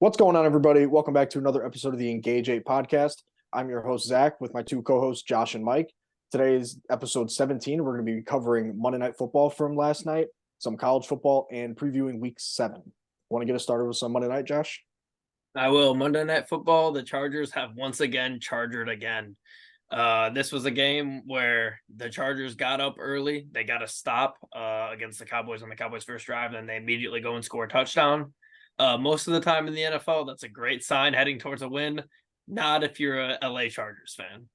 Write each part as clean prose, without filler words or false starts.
What's going on, everybody? Welcome back to another episode of the Engage 8 podcast. I'm your host, Zach, with my two co hosts, Josh and Mike. Today is episode 17. We're going to be covering Monday Night Football from last night, some college football, and previewing week 7. Want to get us started with some Monday night, Josh? I will. Monday Night Football, the Chargers have once again chargered again. This was a game where the Chargers got up early. They got a stop against the Cowboys on the Cowboys' first drive, and they immediately go and score a touchdown. Most of the time in the NFL, that's a great sign heading towards a win. Not if you're a LA Chargers fan.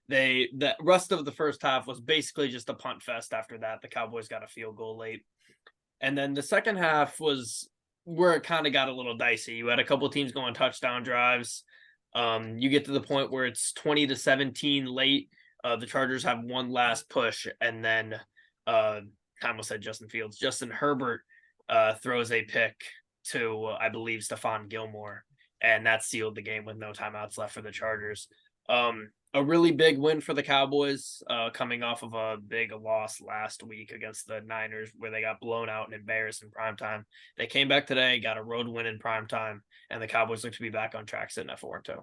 The rest of the first half was basically just a punt fest after that. The Cowboys got a field goal late. And then the second half was where it kind of got a little dicey. You had a couple teams going touchdown drives. You get to the point where it's 20-17 late. The Chargers have one last push, and then I almost said Justin Fields. Justin Herbert throws a pick to, I believe, Stephon Gilmore, and that sealed the game with no timeouts left for the Chargers. A really big win for the Cowboys, coming off of a big loss last week against the Niners, where they got blown out and embarrassed in primetime. They came back today, got a road win in primetime, and the Cowboys look to be back on track, sitting at 4-2.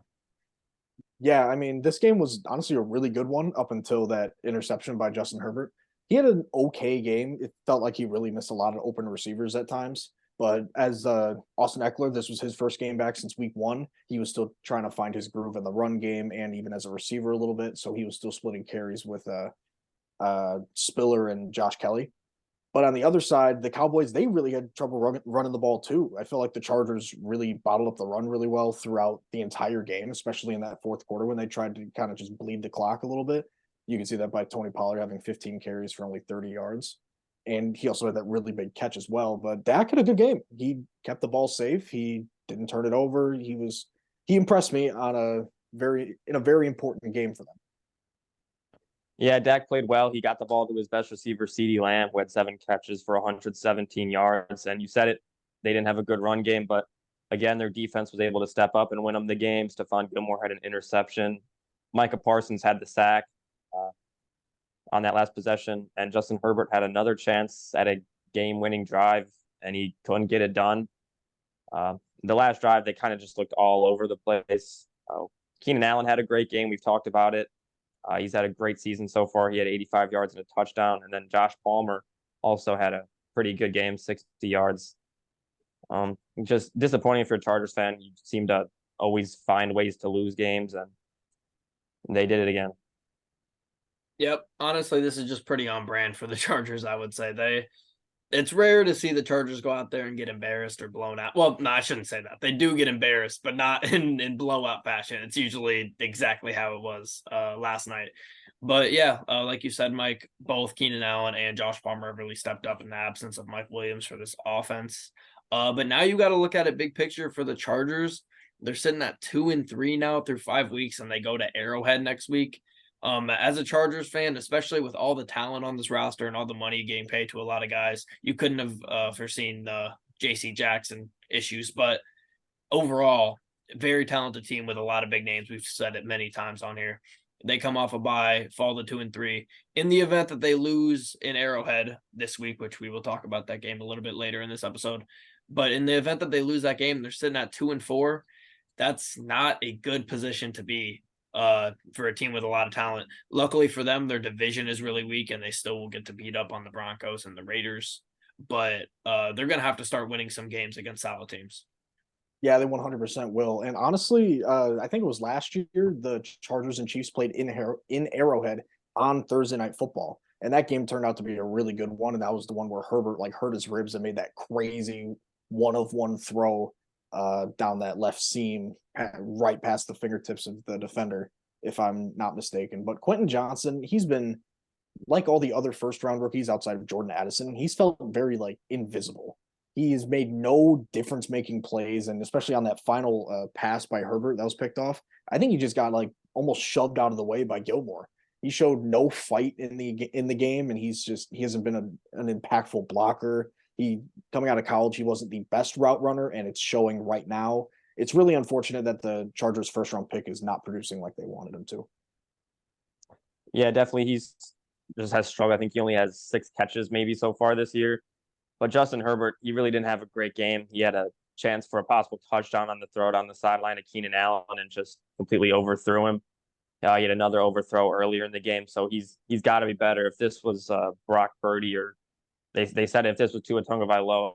Yeah, I mean, this game was honestly a really good one up until that interception by Justin Herbert. He had an okay game. It felt like he really missed a lot of open receivers at times. But as Austin Eckler, this was his first game back since week 1. He was still trying to find his groove in the run game and even as a receiver a little bit. So he was still splitting carries with Spiller and Josh Kelly. But on the other side, the Cowboys, they really had trouble running the ball too. I feel like the Chargers really bottled up the run really well throughout the entire game, especially in that fourth quarter when they tried to kind of just bleed the clock a little bit. You can see that by Tony Pollard having 15 carries for only 30 yards. And he also had that really big catch as well. But Dak had a good game. He kept the ball safe. He didn't turn it over. He impressed me on a very important game for them. Yeah, Dak played well. He got the ball to his best receiver, CeeDee Lamb, who had 7 catches for 117 yards. And you said it, they didn't have a good run game, but again, their defense was able to step up and win them the game. Stephon Gilmore had an interception. Micah Parsons had the sack on that last possession, and Justin Herbert had another chance at a game-winning drive, and he couldn't get it done. The last drive, they kind of just looked all over the place. Keenan Allen had a great game. We've talked about it. He's had a great season so far. He had 85 yards and a touchdown. And then Josh Palmer also had a pretty good game, 60 yards. Just disappointing for a Chargers fan. You seem to always find ways to lose games, and they did it again. Yep. Honestly, this is just pretty on brand for the Chargers, I would say. It's rare to see the Chargers go out there and get embarrassed or blown out. Well, no, I shouldn't say that. They do get embarrassed, but not in blowout fashion. It's usually exactly how it was last night. But yeah, like you said, Mike, both Keenan Allen and Josh Palmer have really stepped up in the absence of Mike Williams for this offense. But now you got to look at it big picture for the Chargers. They're sitting at 2-3 now through 5 weeks, and they go to Arrowhead next week. As a Chargers fan, especially with all the talent on this roster and all the money getting paid to a lot of guys, you couldn't have foreseen the JC Jackson issues. But overall, very talented team with a lot of big names. We've said it many times on here. They come off a bye, fall to 2-3. In the event that they lose in Arrowhead this week, which we will talk about that game a little bit later in this episode, but in the event that they lose that game, they're sitting at 2-4. That's not a good position to be for a team with a lot of talent. Luckily for them, their division is really weak, and they still will get to beat up on the Broncos and the Raiders. But they're going to have to start winning some games against solid teams. Yeah, they 100% will. And honestly, I think it was last year the Chargers and Chiefs played in Arrowhead on Thursday Night Football, and that game turned out to be a really good one. And that was the one where Herbert hurt his ribs and made that crazy one-of-one throw down that left seam right past the fingertips of the defender, if I'm not mistaken. But Quentin Johnson, he's been like all the other first-round rookies outside of Jordan Addison. He's felt very invisible. He's made no difference-making plays, and especially on that final pass by Herbert that was picked off, I think he just got almost shoved out of the way by Gilmore. He showed no fight in the game, and he hasn't been an impactful blocker. He coming out of college, he wasn't the best route runner, and it's showing right now. It's really unfortunate that the Chargers' first-round pick is not producing like they wanted him to. Yeah, definitely. He's just has struggled. I think he only has 6 catches maybe so far this year. But Justin Herbert, he really didn't have a great game. He had a chance for a possible touchdown on the throw down the sideline of Keenan Allen and just completely overthrew him. He had another overthrow earlier in the game, so he's got to be better. If this was Brock Purdy, or they said if this was Tua Tagovailoa,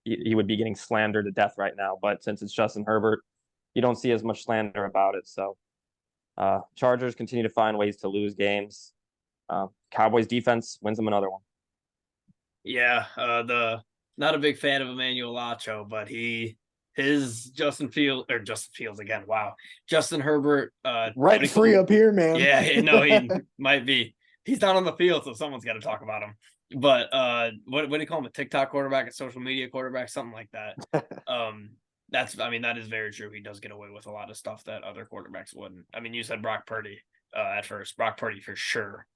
he would be getting slandered to death right now. But since it's Justin Herbert, you don't see as much slander about it. So Chargers continue to find ways to lose games. Cowboys defense wins them another one. Yeah, not a big fan of Emmanuel Acho, but Justin Fields again. Wow, Justin Herbert, Rent free up here, man. Yeah, no, he might be. He's not on the field, so someone's got to talk about him. But what do you call him? A TikTok quarterback, a social media quarterback, something like that. That is very true. He does get away with a lot of stuff that other quarterbacks wouldn't. I mean, you said Brock Purdy at first. Brock Purdy for sure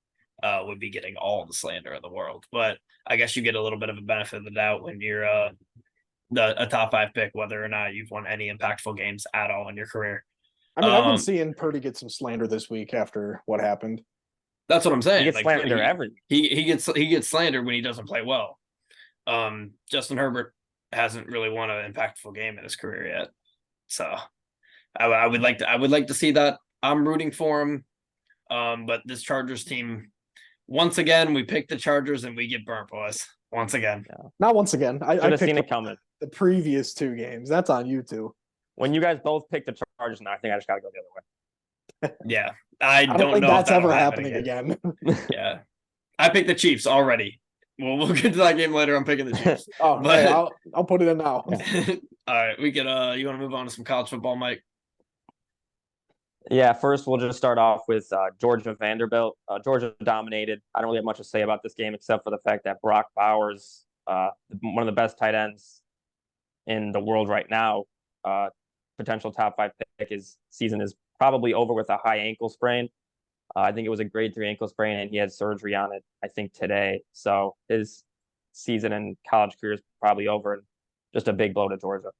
would be getting all the slander in the world, but I guess you get a little bit of a benefit of the doubt when you're a top 5 pick, whether or not you've won any impactful games at all in your career. I mean, I've been seeing Purdy get some slander this week after what happened. That's what I'm saying. He gets slander every. He gets slandered when he doesn't play well. Justin Herbert hasn't really won an impactful game in his career yet, so I would like to see that. I'm rooting for him, but this Chargers team, once again, we pick the Chargers and we get burnt, boys. Once again, not once again. I picked seen it coming. The previous 2 games. That's on you two. When you guys both picked the Chargers, now I think I just got to go the other way. Yeah, I don't think know that's if ever happening again. Yeah, I picked the Chiefs already. We'll get to that game later. I'm picking the Chiefs. But hey, I'll put it in now. All right, we could. You want to move on to some college football, Mike? Yeah, first we'll just start off with Georgia Vanderbilt. Georgia dominated. I don't really have much to say about this game except for the fact that Brock Bowers, one of the best tight ends in the world right now, potential top 5 pick. His season is probably over with a high ankle sprain. I think it was a grade 3 ankle sprain, and he had surgery on it, I think, today. So his season and college career is probably over, and just a big blow to Georgia.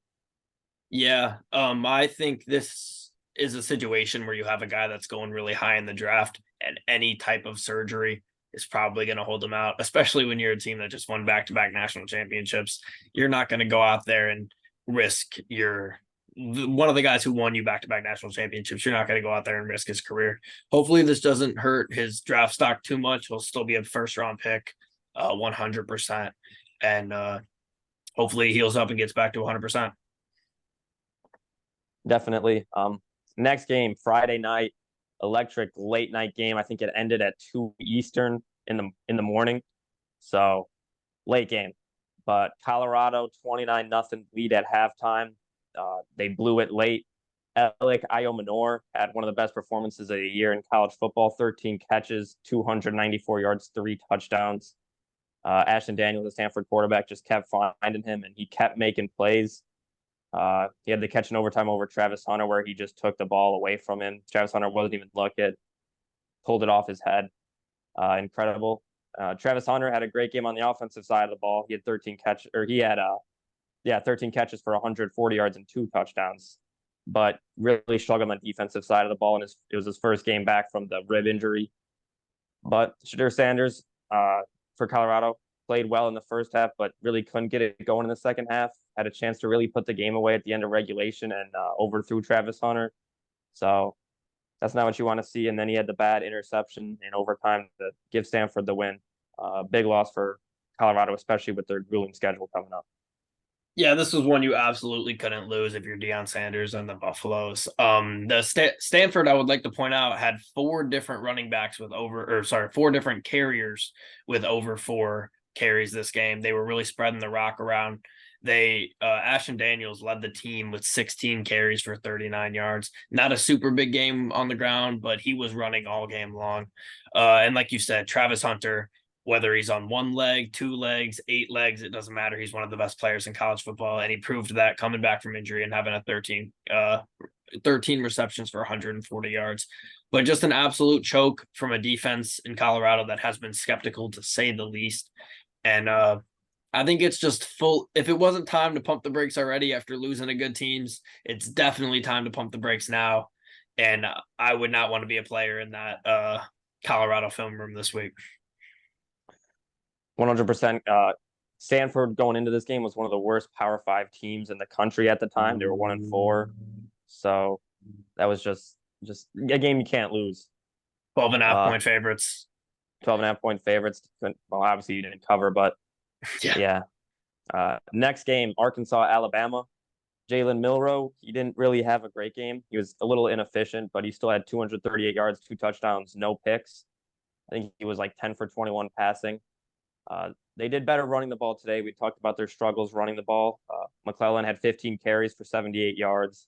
Yeah, I think this is a situation where you have a guy that's going really high in the draft, and any type of surgery is probably going to hold him out, especially when you're a team that just won back-to-back national championships. You're not going to go out there and risk one of the guys who won you back-to-back national championships. You're not going to go out there and risk his career. Hopefully this doesn't hurt his draft stock too much. He'll still be a first-round pick, 100%. And hopefully he heals up and gets back to 100%. Definitely. Next game, Friday night, electric late night game. I think it ended at 2 Eastern in the morning. So late game. But Colorado 29-0 lead at halftime. They blew it late. Alec Iomanor had one of the best performances of the year in college football. 13 catches, 294 yards, 3 touchdowns. Ashton Daniels, the Stanford quarterback, just kept finding him, and he kept making plays. He had the catch in overtime over Travis Hunter where he just took the ball away from him. Travis Hunter wasn't even looking, pulled it off his head. Incredible. Travis Hunter had a great game on the offensive side of the ball. He had 13 catches for 140 yards and 2 touchdowns, but really struggled on the defensive side of the ball. And it was his first game back from the rib injury. But Shadur Sanders for Colorado played well in the first half, but really couldn't get it going in the second half. Had a chance to really put the game away at the end of regulation and overthrew Travis Hunter. So that's not what you want to see. And then he had the bad interception in overtime to give Stanford the win. Big loss for Colorado, especially with their grueling schedule coming up. Yeah, this was one you absolutely couldn't lose if you're Deion Sanders and the Buffaloes. Stanford, I would like to point out, had 4 different running backs with 4 different carriers with over 4 carries this game. They were really spreading the rock around. Ashton Daniels led the team with 16 carries for 39 yards. Not a super big game on the ground, but he was running all game long. And like you said, Travis Hunter, whether he's on 1 leg, 2 legs, 8 legs, it doesn't matter. He's one of the best players in college football, and he proved that coming back from injury and having a 13 receptions for 140 yards. But just an absolute choke from a defense in Colorado that has been skeptical, to say the least. And I think it's just full. If it wasn't time to pump the brakes already after losing to good teams, it's definitely time to pump the brakes now. And I would not want to be a player in that Colorado film room this week. 100%. Stanford going into this game was one of the worst Power 5 teams in the country at the time. They were 1-4. So that was just a game you can't lose. 12.5 point favorites. 12.5 point favorites. Well, obviously you didn't cover, but yeah. Next game, Arkansas, Alabama. Jalen Milroe, he didn't really have a great game. He was a little inefficient, but he still had 238 yards, 2 touchdowns, no picks. I think he was like 10 for 21 passing. They did better running the ball today. We talked about their struggles running the ball. McClellan had 15 carries for 78 yards.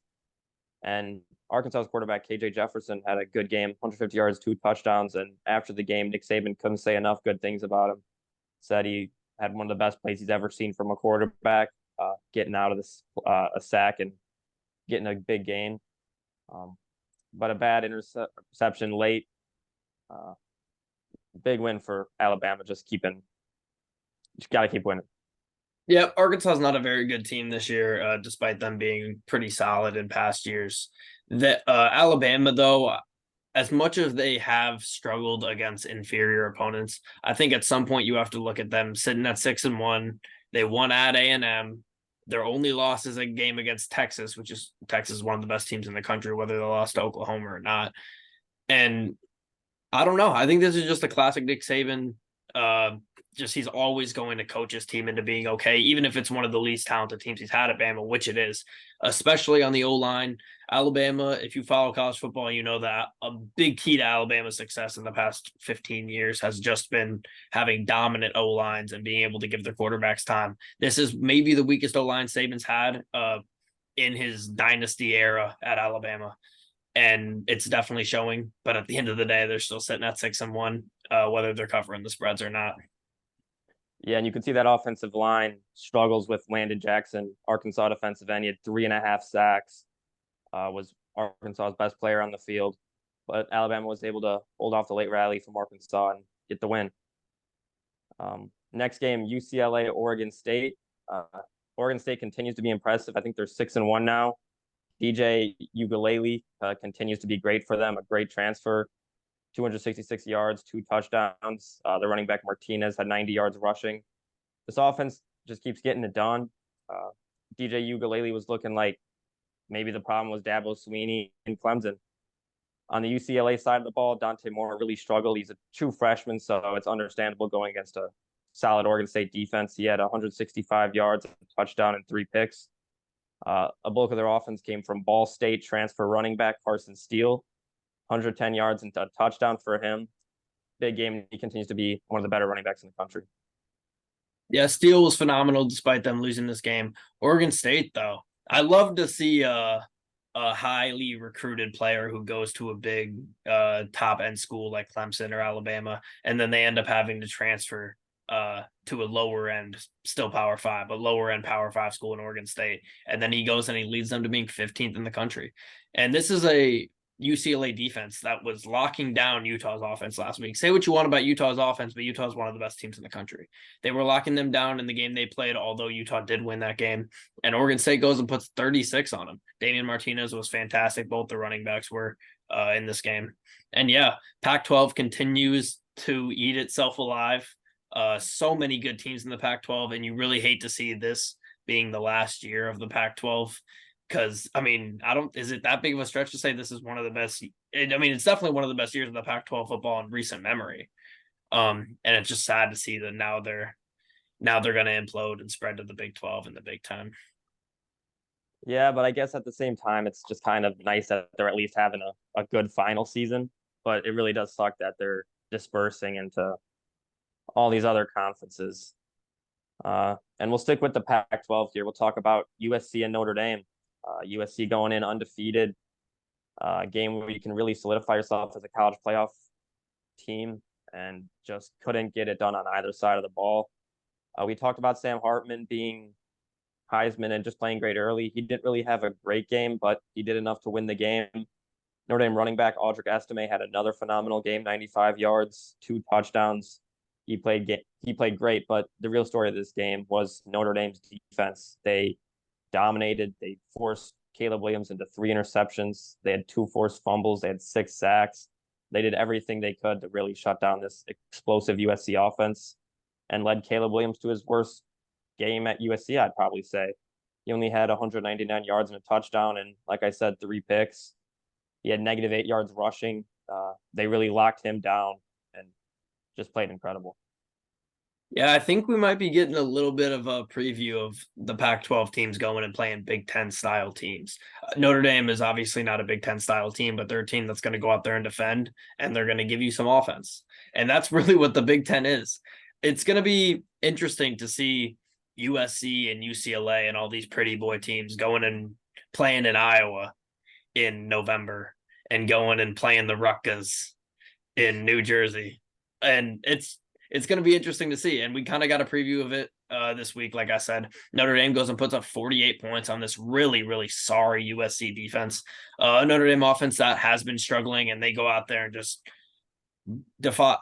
And Arkansas's quarterback, KJ Jefferson, had a good game, 150 yards, 2 touchdowns. And after the game, Nick Saban couldn't say enough good things about him. Said he had one of the best plays he's ever seen from a quarterback, getting out of this a sack and getting a big gain. But a bad interception late. Big win for Alabama. Just got to keep winning. Yeah, Arkansas is not a very good team this year, despite them being pretty solid in past years. Alabama, though, as much as they have struggled against inferior opponents, I think at some point you have to look at them sitting at 6-1. They won at A&M. Their only loss is a game against Texas, which is Texas is one of the best teams in the country, whether they lost to Oklahoma or not. And I don't know. I think this is just a classic Nick Saban. He's always going to coach his team into being okay, even if it's one of the least talented teams he's had at Bama, which it is, especially on the O-line. Alabama, if you follow college football, you know that a big key to Alabama's success in the past 15 years has just been having dominant O-lines and being able to give their quarterbacks time. This is maybe the weakest O-line Saban's had in his dynasty era at Alabama. And it's definitely showing, but at the end of the day, they're still sitting at 6-1, whether they're covering the spreads or not. Yeah, and you can see that offensive line struggles with Landon Jackson, Arkansas defensive end. He had 3.5 sacks, was Arkansas's best player on the field. But Alabama was able to hold off the late rally from Arkansas and get the win. Next game, UCLA, Oregon State. Oregon State continues to be impressive. I think they're 6-1 now. DJ Ugalele continues to be great for them, a great transfer. 266 yards, 2 touchdowns. The running back Martinez had 90 yards rushing. This offense just keeps getting it done. DJ Ugalele was looking like maybe the problem was Dabo Swinney and Clemson. On the UCLA side of the ball, Dante Moore really struggled. He's a true freshman, so it's understandable going against a solid Oregon State defense. He had 165 yards, a touchdown, and 3 picks. A bulk of their offense came from Ball State transfer running back Carson Steele. 110 yards and a touchdown for him. Big game. He continues to be one of the better running backs in the country. Yeah, Steele was phenomenal despite them losing this game. Oregon State, though, I love to see a highly recruited player who goes to a big top end school like Clemson or Alabama, and then they end up having to transfer to a lower end, still Power 5, but lower end Power 5 school in Oregon State. And then he goes and he leads them to being 15th in the country. And this is a UCLA defense that was locking down Utah's offense last week. Say what you want about Utah's offense, but Utah is one of the best teams in the country. They were locking them down in the game they played, although Utah did win that game. And Oregon State goes and puts 36 on them. Damian Martinez was fantastic. Both the running backs were in this game. And yeah, Pac-12 continues to eat itself alive. So many good teams in the Pac-12, and you really hate to see this being the last year of the Pac-12. Because, I mean, is it that big of a stretch to say this is one of the best? It's definitely one of the best years of the Pac-12 football in recent memory. And it's just sad to see that now they're going to implode and spread to the Big 12 and the Big 10. Yeah, but I guess at the same time, it's just kind of nice that they're at least having a good final season. But it really does suck that they're dispersing into all these other conferences. And we'll stick with the Pac-12 here. We'll talk about USC and Notre Dame. USC going in undefeated, game where you can really solidify yourself as a college playoff team, and just couldn't get it done on either side of the ball. We talked about Sam Hartman being Heisman and just playing great early. He didn't really have a great game, but he did enough to win the game. Notre Dame running back Audric Estime had another phenomenal game, 95 yards, 2 touchdowns. He played great, but the real story of this game was Notre Dame's defense. They dominated. They forced Caleb Williams into 3 interceptions. They had 2 forced fumbles. They had 6 sacks. They did everything they could to really shut down this explosive USC offense and led Caleb Williams to his worst game at USC, I'd probably say. He only had 199 yards and a touchdown, and like I said, 3 picks. He had -8 yards rushing. They really locked him down and just played incredible. Yeah, I think we might be getting a little bit of a preview of the Pac-12 teams going and playing Big Ten style teams. Notre Dame is obviously not a Big Ten style team, but they're a team that's going to go out there and defend, and they're going to give you some offense. And that's really what the Big Ten is. It's going to be interesting to see USC and UCLA and all these pretty boy teams going and playing in Iowa in November and going and playing the Rutgers in New Jersey. And it's going to be interesting to see. And we kind of got a preview of it this week. Like I said, Notre Dame goes and puts up 48 points on this really, really sorry USC defense. Notre Dame offense that has been struggling, and they go out there and just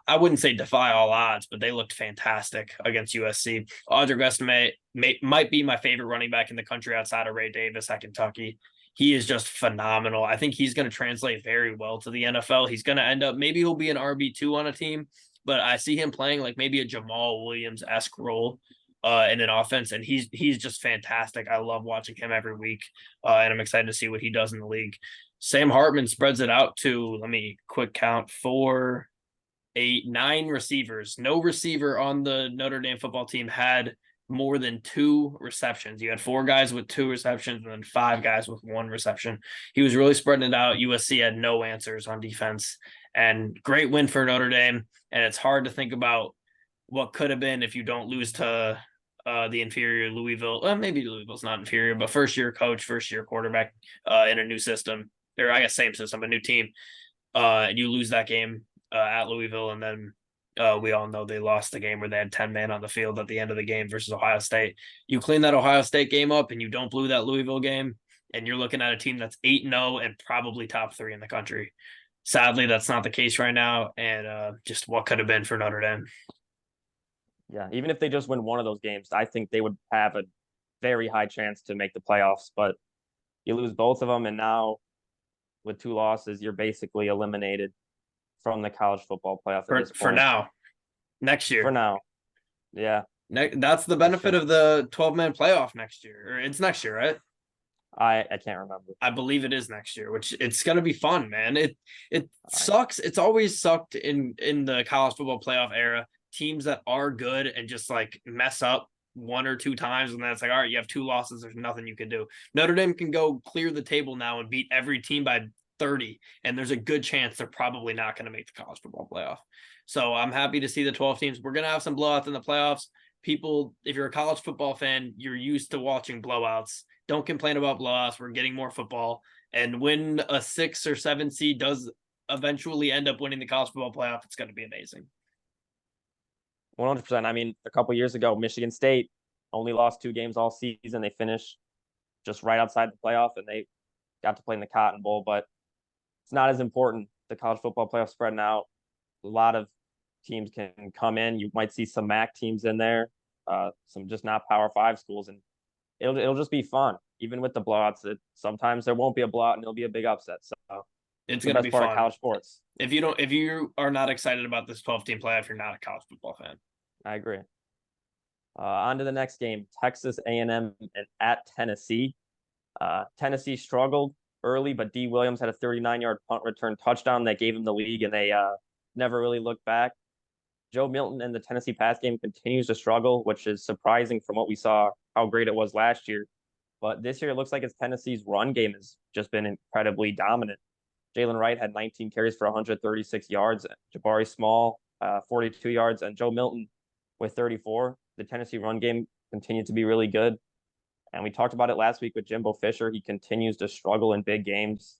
I wouldn't say defy all odds, but they looked fantastic against USC. Audric Estime might be my favorite running back in the country outside of Ray Davis at Kentucky. He is just phenomenal. I think he's going to translate very well to the NFL. He's going to end up, maybe he'll be an RB2 on a team, but I see him playing like maybe a Jamal Williams-esque role in an offense, and he's just fantastic. I love watching him every week, and I'm excited to see what he does in the league. Sam Hartman spreads it out to, let me quick count, 4, 8, 9 receivers. No receiver on the Notre Dame football team had more than 2 receptions. You had 4 guys with 2 receptions and then 5 guys with 1 reception. He was really spreading it out. USC had no answers on defense, and great win for Notre Dame. And it's hard to think about what could have been if you don't lose to the inferior Louisville. Well, maybe Louisville's not inferior, but first-year coach, first-year quarterback in a new system, or I guess same system, a new team. And you lose that game at Louisville, and then we all know they lost the game where they had 10 men on the field at the end of the game versus Ohio State. You clean that Ohio State game up and you don't blow that Louisville game, and you're looking at a team that's 8-0 and probably top 3 in the country. Sadly, that's not the case right now, and just what could have been for Notre Dame. Yeah, even if they just win one of those games, I think they would have a very high chance to make the playoffs. But you lose both of them, and now with 2 losses, you're basically eliminated from the college football playoff for now. Next year. For now. Yeah. That's the benefit of the 12-man playoff next year. Or it's next year, right? I can't remember. I believe it is next year, which it's going to be fun, man. It sucks. It's always sucked in the college football playoff era. Teams that are good and just like mess up 1 or 2 times, and then it's like, all right, you have 2 losses. There's nothing you can do. Notre Dame can go clear the table now and beat every team by 30, and there's a good chance they're probably not going to make the college football playoff. So I'm happy to see the 12 teams. We're going to have some blowouts in the playoffs. People, if you're a college football fan, you're used to watching blowouts. Don't complain about blowouts. We're getting more football. And when a 6 or 7 seed does eventually end up winning the college football playoff, it's going to be amazing. 100%. I mean, a couple years ago, Michigan State only lost 2 games all season. They finished just right outside the playoff, and they got to play in the Cotton Bowl. But it's not as important. The college football playoff spreading out. A lot of teams can come in. You might see some MAC teams in there, some just not Power 5 schools, and it'll just be fun. Even with the blowouts, sometimes there won't be a blowout and it'll be a big upset. So it's going to be fun. Part of college sports. If you are not excited about this 12-team playoff, you're not a college football fan. I agree. On to the next game, Texas A&M and at Tennessee. Tennessee struggled early, but D. Williams had a 39-yard punt return touchdown that gave him the league, and they never really looked back. Joe Milton in the Tennessee pass game continues to struggle, which is surprising from what we saw, how great it was last year. But this year, it looks like it's Tennessee's run game has just been incredibly dominant. Jalen Wright had 19 carries for 136 yards. Jabari Small, 42 yards. And Joe Milton with 34. The Tennessee run game continued to be really good. And we talked about it last week with Jimbo Fisher. He continues to struggle in big games.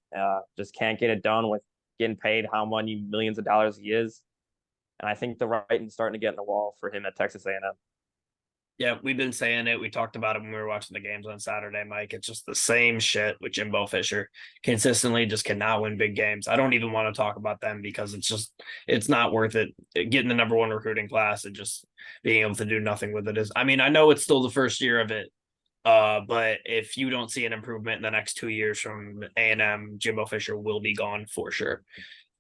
Just can't get it done with getting paid how many millions of dollars he is. And I think the writing's starting to get in the wall for him at Texas A&M. Yeah, we've been saying it. We talked about it when we were watching the games on Saturday, Mike. It's just the same shit with Jimbo Fisher. Consistently just cannot win big games. I don't even want to talk about them because it's not worth it. Getting the number 1 recruiting class and just being able to do nothing with it is, I mean, I know it's still the first year of it. But if you don't see an improvement in the next 2 years from A&M, Jimbo Fisher will be gone for sure.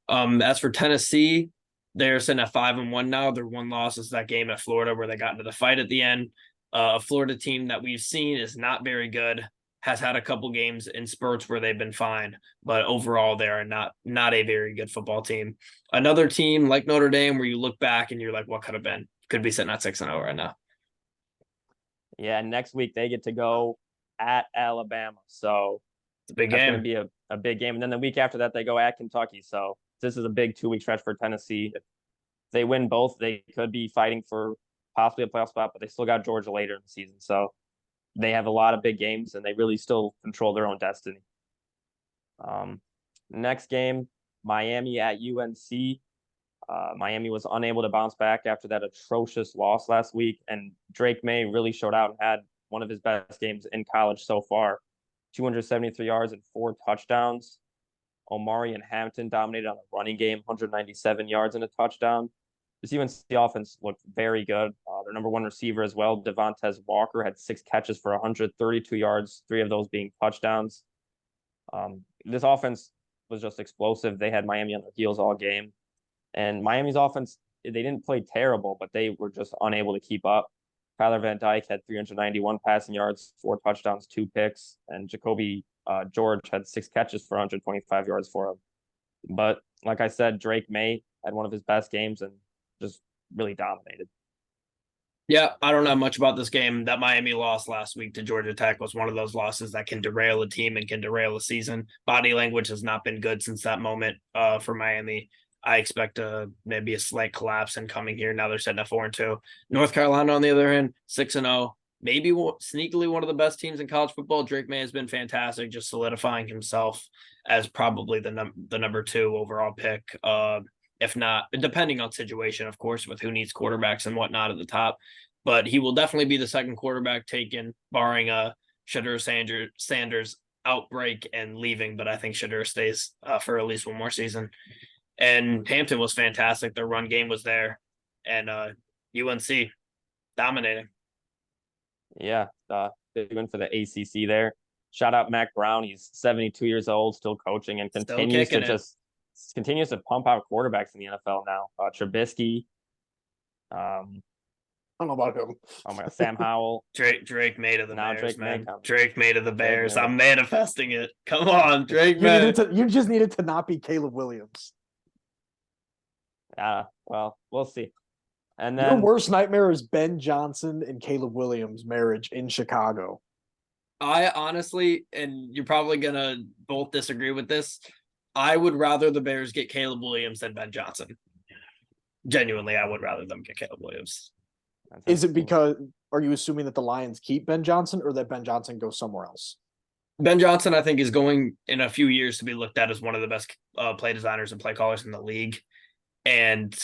As for Tennessee, they're sitting at 5-1 now. Their 1 loss is that game at Florida where they got into the fight at the end. A Florida team that we've seen is not very good, has had a couple games in spurts where they've been fine, but overall they are not a very good football team. Another team like Notre Dame where you look back and you're like, what could have been? Could be sitting at 6-0 right now. Yeah, and next week they get to go at Alabama. So it's a big that's game. going to be a big game. And then the week after that, they go at Kentucky. So this is a big 2-week stretch for Tennessee. If they win both, they could be fighting for possibly a playoff spot, but they still got Georgia later in the season. So they have a lot of big games and they really still control their own destiny. Next game, Miami at UNC. Miami was unable to bounce back after that atrocious loss last week, and Drake May really showed out and had one of his best games in college so far. 273 yards and 4 touchdowns. Omari and Hampton dominated on the running game, 197 yards and a touchdown. This UNC offense looked very good. Their number one receiver as well, Devontae Walker, had 6 catches for 132 yards, 3 of those being touchdowns. This offense was just explosive. They had Miami on their heels all game. And Miami's offense, they didn't play terrible, but they were just unable to keep up. Kyler Van Dyke had 391 passing yards, 4 touchdowns, 2 picks, and Jacoby George had 6 catches for 125 yards for him. But like I said, Drake May had one of his best games and just really dominated. Yeah, I don't know much about this game. That Miami loss last week to Georgia Tech was one of those losses that can derail a team and can derail a season. Body language has not been good since that moment for Miami. I expect maybe a slight collapse in coming here. Now they're sitting at 4-2. North Carolina, on the other hand, 6-0. Maybe sneakily one of the best teams in college football. Drake May has been fantastic, just solidifying himself as probably the number 2 overall pick. If not, depending on situation, of course, with who needs quarterbacks and whatnot at the top. But he will definitely be the second quarterback taken, barring a Shadur Sanders outbreak and leaving. But I think Shadur stays for at least one more season. And Hampton was fantastic. Their run game was there. And UNC dominating. Yeah, big win for the ACC there. Shout out Mac Brown. He's 72 years old, still coaching, and continues to pump out quarterbacks in the NFL now. Trubisky. I don't know about him. Oh my God, Sam Howell. Drake May to the Bears, man. Drake May to the Bears. May. I'm manifesting it. Come on, Drake May. You just needed to not be Caleb Williams. Well, we'll see. And then your worst nightmare is Ben Johnson and Caleb Williams' marriage in Chicago. I honestly, and you're probably gonna both disagree with this, I would rather the Bears get Caleb Williams than Ben Johnson. Genuinely, I would rather them get Caleb Williams. Is it because, are you assuming that the Lions keep Ben Johnson or that Ben Johnson goes somewhere else? Ben Johnson, I think, is going in a few years to be looked at as one of the best play designers and play callers in the league. And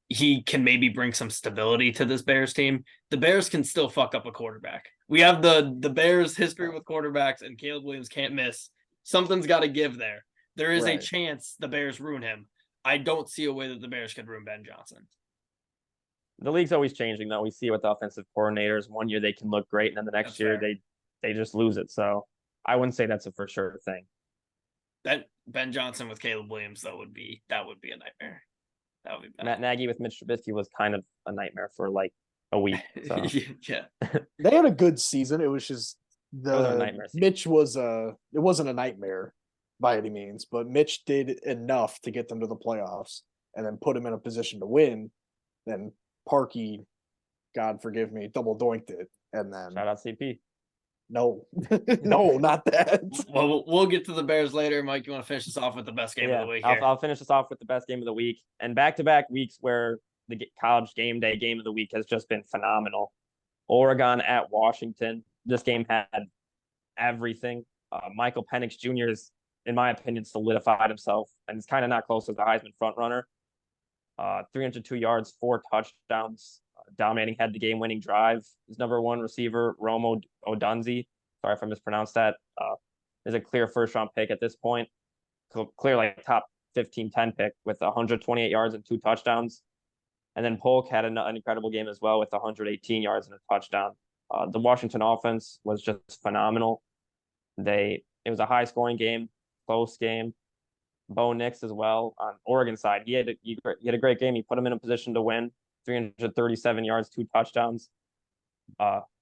he can maybe bring some stability to this Bears team. The Bears can still fuck up a quarterback. We have the Bears history with quarterbacks, and Caleb Williams can't miss. Something's got to give there. There is a chance the Bears ruin him. I don't see a way that the Bears could ruin Ben Johnson. The league's always changing, though. We see it with offensive coordinators. One year they can look great, and then the next year they just lose it. So I wouldn't say that's a for sure thing. Ben Johnson with Caleb Williams, though, would be a nightmare. That would be bad. Matt Nagy with Mitch Trubisky was kind of a nightmare for like a week. So. Yeah, they had a good season. It was just Mitch was it wasn't a nightmare by any means, but Mitch did enough to get them to the playoffs and then put him in a position to win. Then Parkey, God forgive me, double doinked it, and then shout out CP. No, no, not that. Well, we'll get to the Bears later. Mike, you want to finish this off with the best game of the week? I'll finish this off with the best game of the week. And back-to-back weeks where the college game day game of the week has just been phenomenal. Oregon at Washington. This game had everything. Michael Penix Jr. is, in my opinion, solidified himself, and he's kind of not close as the Heisman frontrunner. 302 yards, 4 touchdowns. Dominating, had the game-winning drive. His number one receiver, Rome Odunze, sorry if I mispronounced that, is a clear first-round pick at this point. Clear like top 15-10 pick with 128 yards and 2 touchdowns. And then Polk had an incredible game as well with 118 yards and a touchdown. The Washington offense was just phenomenal. It was a high-scoring game, close game. Bo Nix as well on Oregon side. He had a great game. He put him in a position to win. 337 yards, 2 touchdowns.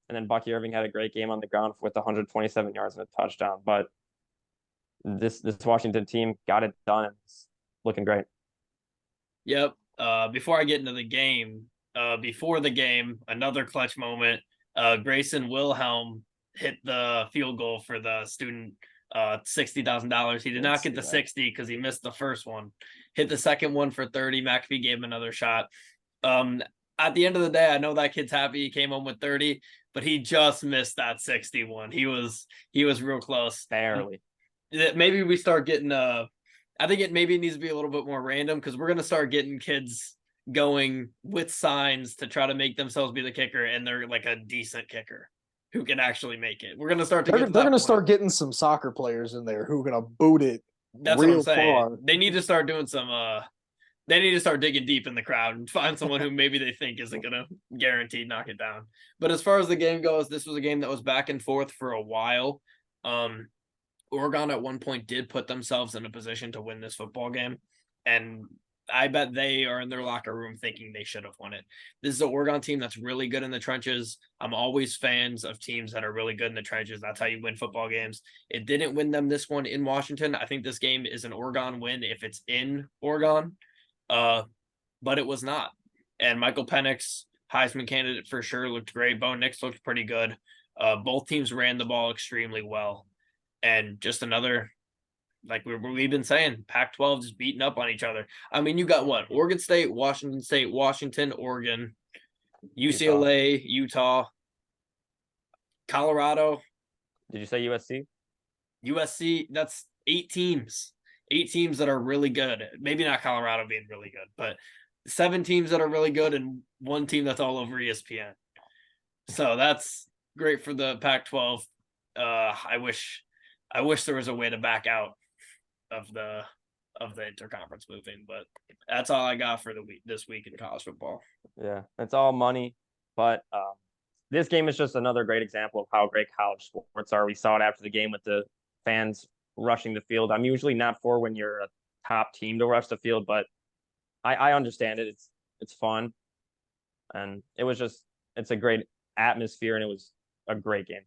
And then Bucky Irving had a great game on the ground with 127 yards and a touchdown. But this Washington team got it done, and it's looking great. Yep. Before I get into the game, before the game, another clutch moment. Grayson Wilhelm hit the field goal for the student $60,000. He did not get the 60 because he missed the first one. Hit the second one for 30. McAfee gave him another shot. At the end of the day, I know that kid's happy he came home with 30, but he just missed that 61. He was real close. Barely. Maybe we start getting I think it maybe needs to be a little bit more random because we're gonna start getting kids going with signs to try to make themselves be the kicker, and they're like a decent kicker who can actually make it. We're gonna start to They're going to start getting some soccer players in there who are going to boot it. That's real what I'm saying. far. They need to start doing some. They need to start digging deep in the crowd and find someone who maybe they think isn't gonna guaranteed knock it down. But as far as the game goes, this was a game that was back and forth for a while. Oregon at one point did put themselves in a position to win this football game, and I bet they are in their locker room thinking they should have won it. This is an Oregon team that's really good in the trenches. I'm always fans of teams that are really good in the trenches. That's how you win football games. It didn't win them this one in Washington. I think this game is an Oregon win if it's in Oregon, but it was not. And Michael Penix, Heisman candidate for sure, looked great. Bo Nix looked pretty good. Both teams ran the ball extremely well. And just another, like we've been saying, Pac-12 just beating up on each other. I mean, you got what? Oregon State, Washington, Oregon, UCLA, Utah, Colorado. Did you say USC? USC, that's 8 teams. 8 teams that are really good. Maybe not Colorado being really good, but 7 teams that are really good and 1 team that's all over ESPN. So that's great for the Pac-12. I wish there was a way to back out of the interconference moving, but that's all I got for this week in college football. Yeah, it's all money, but this game is just another great example of how great college sports are. We saw it after the game with the fans rushing the field. I'm usually not for when you're a top team to rush the field, but I understand it. It's fun, and it's a great atmosphere, and it was a great game.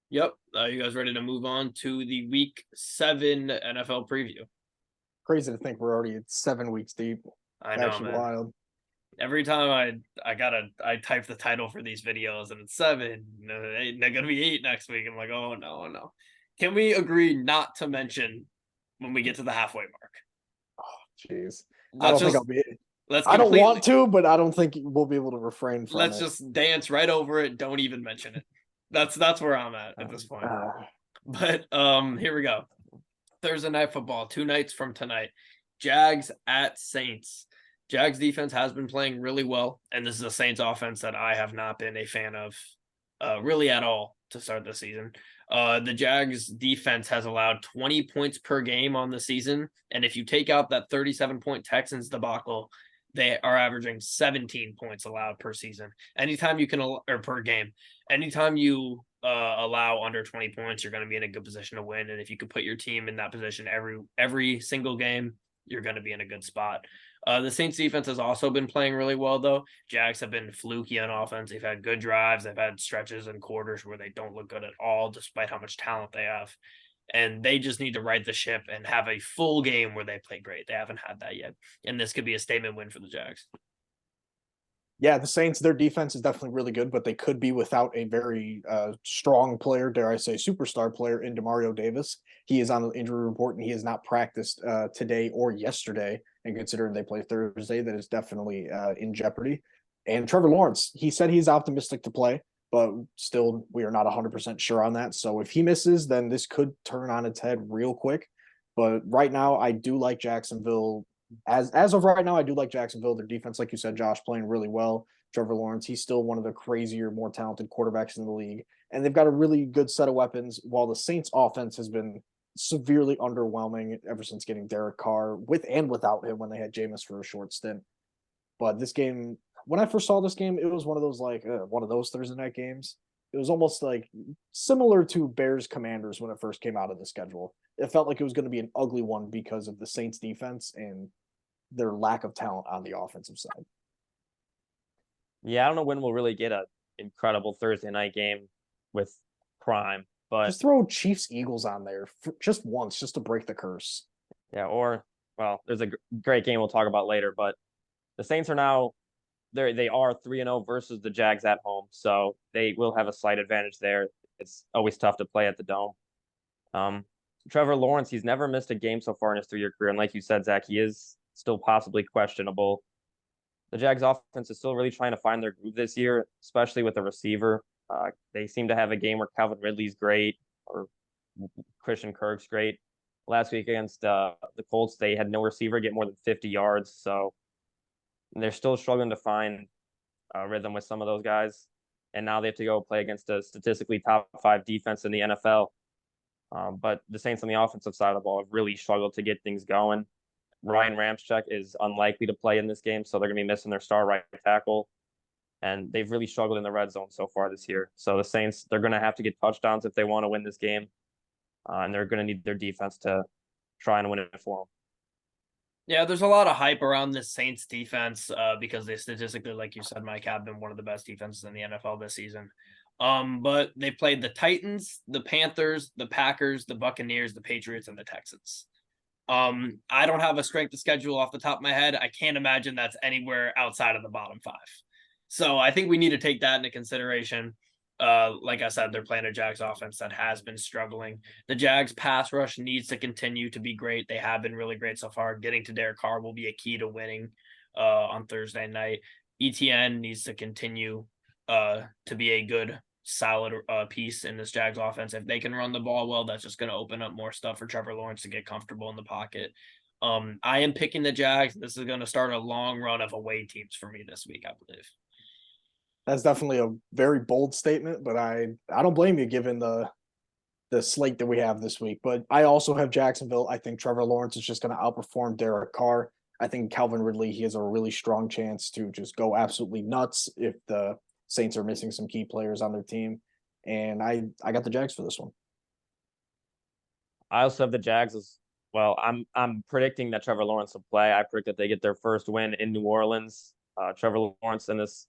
Yep. You guys ready to move on to the Week 7 NFL preview? Crazy to think we're already at 7 weeks deep. I know, Actually man. wild. Every time I type the title for these videos and it's 7, they're gonna be 8 next week. I'm like, oh no. Can we agree not to mention when we get to the halfway mark? Oh, jeez. I don't think I'll be. I don't want to, but I don't think we'll be able to refrain from let's it. just dance right over it. Don't even mention it. That's where I'm at this point. But here we go. Thursday night football, 2 nights from tonight. Jags at Saints. Jags defense has been playing really well, and this is a Saints offense that I have not been a fan of really at all to start the season. The Jags defense has allowed 20 points per game on the season, and if you take out that 37-point Texans debacle, they are averaging 17 points allowed per season. Anytime you can, or per game, anytime you allow under 20 points, you're going to be in a good position to win. And if you could put your team in that position every single game, you're going to be in a good spot. The Saints defense has also been playing really well, though. Jags have been fluky on offense. They've had good drives. They've had stretches and quarters where they don't look good at all, despite how much talent they have. And they just need to right the ship and have a full game where they play great. They haven't had that yet. And this could be a statement win for the Jags. Yeah, the Saints, their defense is definitely really good, but they could be without a very strong player, dare I say, superstar player in Demario Davis. He is on the injury report, and he has not practiced today or yesterday. And considering they play Thursday, that is definitely in jeopardy. And Trevor Lawrence, he said he's optimistic to play, but still we are not 100% sure on that. So if he misses, then this could turn on its head real quick. But right now, I do like Jacksonville. As of right now, I do like Jacksonville. Their defense, like you said, Josh, playing really well. Trevor Lawrence, he's still one of the crazier, more talented quarterbacks in the league. And they've got a really good set of weapons, while the Saints offense has been severely underwhelming ever since getting Derek Carr, with and without him, when they had Jameis for a short stint. But this game, when I first saw this game, it was one of those Thursday night games. It was almost like similar to Bears Commanders when it first came out of the schedule. It felt like it was going to be an ugly one because of the Saints defense and their lack of talent on the offensive side. Yeah, I don't know when we'll really get a incredible Thursday night game with Prime. But Just throw Chiefs Eagles on there just once, just to break the curse. yeah, or well, there's a great game we'll talk about later. But the Saints are now they are 3-0 versus the Jags at home, so they will have a slight advantage there. It's always tough to play at the Dome. Um, Trevor Lawrence, he's never missed a game so far in his 3-year career, and like you said, Zach, he is still possibly questionable. The Jags offense is still really trying to find their groove this year, especially with the receiver. They seem to have a game where Calvin Ridley's great or Christian Kirk's great. Last week against the Colts, they had no receiver get more than 50 yards, so they're still struggling to find rhythm with some of those guys. And now they have to go play against a statistically top 5 defense in the NFL. But the Saints on the offensive side of the ball have really struggled to get things going. Ryan Ramczyk is unlikely to play in this game, so they're going to be missing their star right tackle. And they've really struggled in the red zone so far this year. So the Saints, they're going to have to get touchdowns if they want to win this game. And they're going to need their defense to try and win it for them. Yeah, there's a lot of hype around this Saints defense because they statistically, like you said, Mike, have been one of the best defenses in the NFL this season. But they played the Titans, the Panthers, the Packers, the Buccaneers, the Patriots, and the Texans. I don't have a strength of schedule off the top of my head. I can't imagine that's anywhere outside of the bottom 5. So I think we need to take that into consideration. Like I said, they're playing a Jags offense that has been struggling. The Jags pass rush needs to continue to be great. They have been really great so far. Getting to Derek Carr will be a key to winning on Thursday night. ETN needs to continue to be a good, solid piece in this Jags offense. If they can run the ball well, that's just going to open up more stuff for Trevor Lawrence to get comfortable in the pocket. I am picking the Jags. This is going to start a long run of away teams for me this week, I believe. That's definitely a very bold statement, but I don't blame you given the slate that we have this week. But I also have Jacksonville. I think Trevor Lawrence is just going to outperform Derek Carr. I think Calvin Ridley, he has a really strong chance to just go absolutely nuts if the Saints are missing some key players on their team. And I got the Jags for this one. I also have the Jags as well. I'm predicting that Trevor Lawrence will play. I predict that they get their first win in New Orleans. Trevor Lawrence in this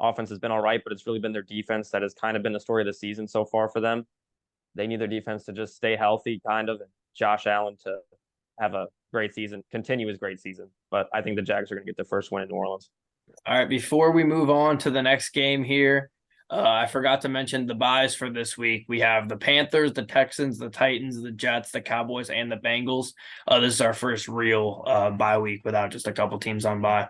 offense has been all right, but it's really been their defense that has kind of been the story of the season so far for them. They need their defense to just stay healthy, kind of, and Josh Allen to have a great season, continue his great season. But I think the Jags are going to get their first win in New Orleans. All right, before we move on to the next game here, I forgot to mention the buys for this week. We have the Panthers, the Texans, the Titans, the Jets, the Cowboys, and the Bengals. This is our first real bye week without just a couple teams on bye.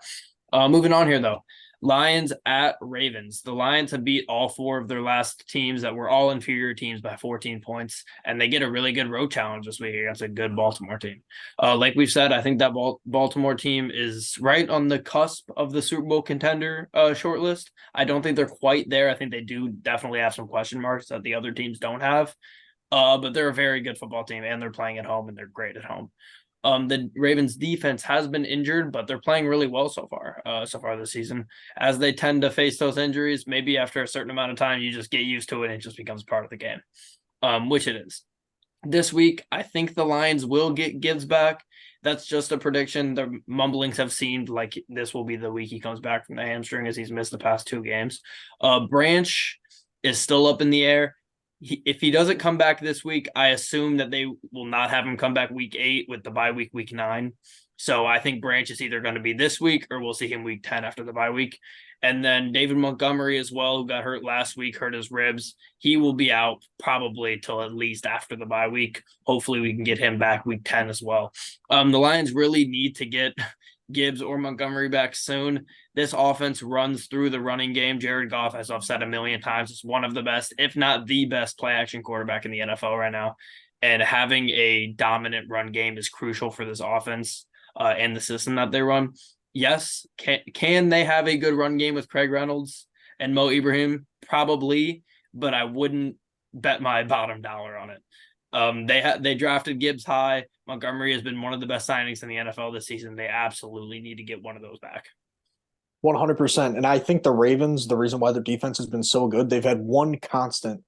Moving on here, though. Lions at Ravens. The Lions have beat all 4 of their last teams that were all inferior teams by 14 points, and they get a really good road challenge this week against a good Baltimore team. Like we've said, I think that Baltimore team is right on the cusp of the Super Bowl contender shortlist. I don't think they're quite there. I think they do definitely have some question marks that the other teams don't have, but they're a very good football team, and they're playing at home, and they're great at home. The Ravens defense has been injured, but they're playing really well so far this season. As they tend to face those injuries, maybe after a certain amount of time, you just get used to it and it just becomes part of the game, which it is. This week, I think the Lions will get Gibbs back. That's just a prediction. The mumblings have seemed like this will be the week he comes back from the hamstring, as he's missed the past 2 games. Branch is still up in the air. If he doesn't come back this week, I assume that they will not have him come back week 8 with the bye week 9. So I think Branch is either going to be this week or we'll see him week 10 after the bye week. And then David Montgomery as well, who got hurt last week, hurt his ribs. He will be out probably till at least after the bye week. Hopefully we can get him back week 10 as well. The Lions really need to get Gibbs or Montgomery back soon. This offense runs through the running game. Jared Goff, as I've said a million times, is one of the best, if not the best, play-action quarterback in the NFL right now. And having a dominant run game is crucial for this offense and the system that they run. Yes, can they have a good run game with Craig Reynolds and Mo Ibrahim? Probably, but I wouldn't bet my bottom dollar on it. They drafted Gibbs high. Montgomery has been one of the best signings in the NFL this season. They absolutely need to get one of those back. 100%. And I think the Ravens, the reason why their defense has been so good, they've had one constant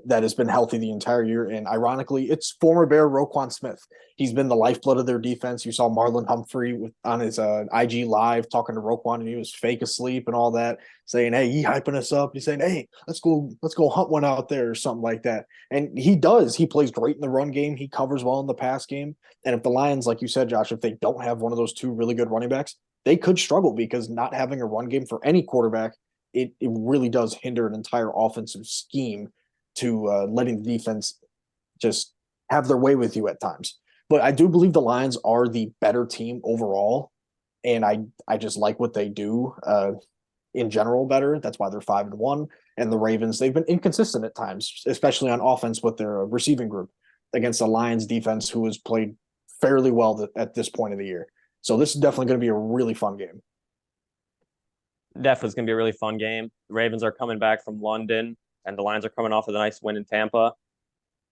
that has been healthy the entire year. And ironically, it's former Bear Roquan Smith. He's been the lifeblood of their defense. You saw Marlon Humphrey on his IG Live talking to Roquan, and he was fake asleep and all that, saying, "Hey, he hyping us up." He's saying, "Hey, let's go hunt one out there," or something like that. And he does. He plays great in the run game. He covers well in the pass game. And if the Lions, like you said, Josh, if they don't have one of those two really good running backs, they could struggle, because not having a run game for any quarterback, it really does hinder an entire offensive scheme to letting the defense just have their way with you at times. But I do believe the Lions are the better team overall, and I just like what they do in general better. That's why they're 5-1. And the Ravens, they've been inconsistent at times, especially on offense with their receiving group against the Lions defense, who has played fairly well at this point of the year. So this is definitely going to be a really fun game. Definitely, it's going to be a really fun game. The Ravens are coming back from London, and the Lions are coming off of a nice win in Tampa.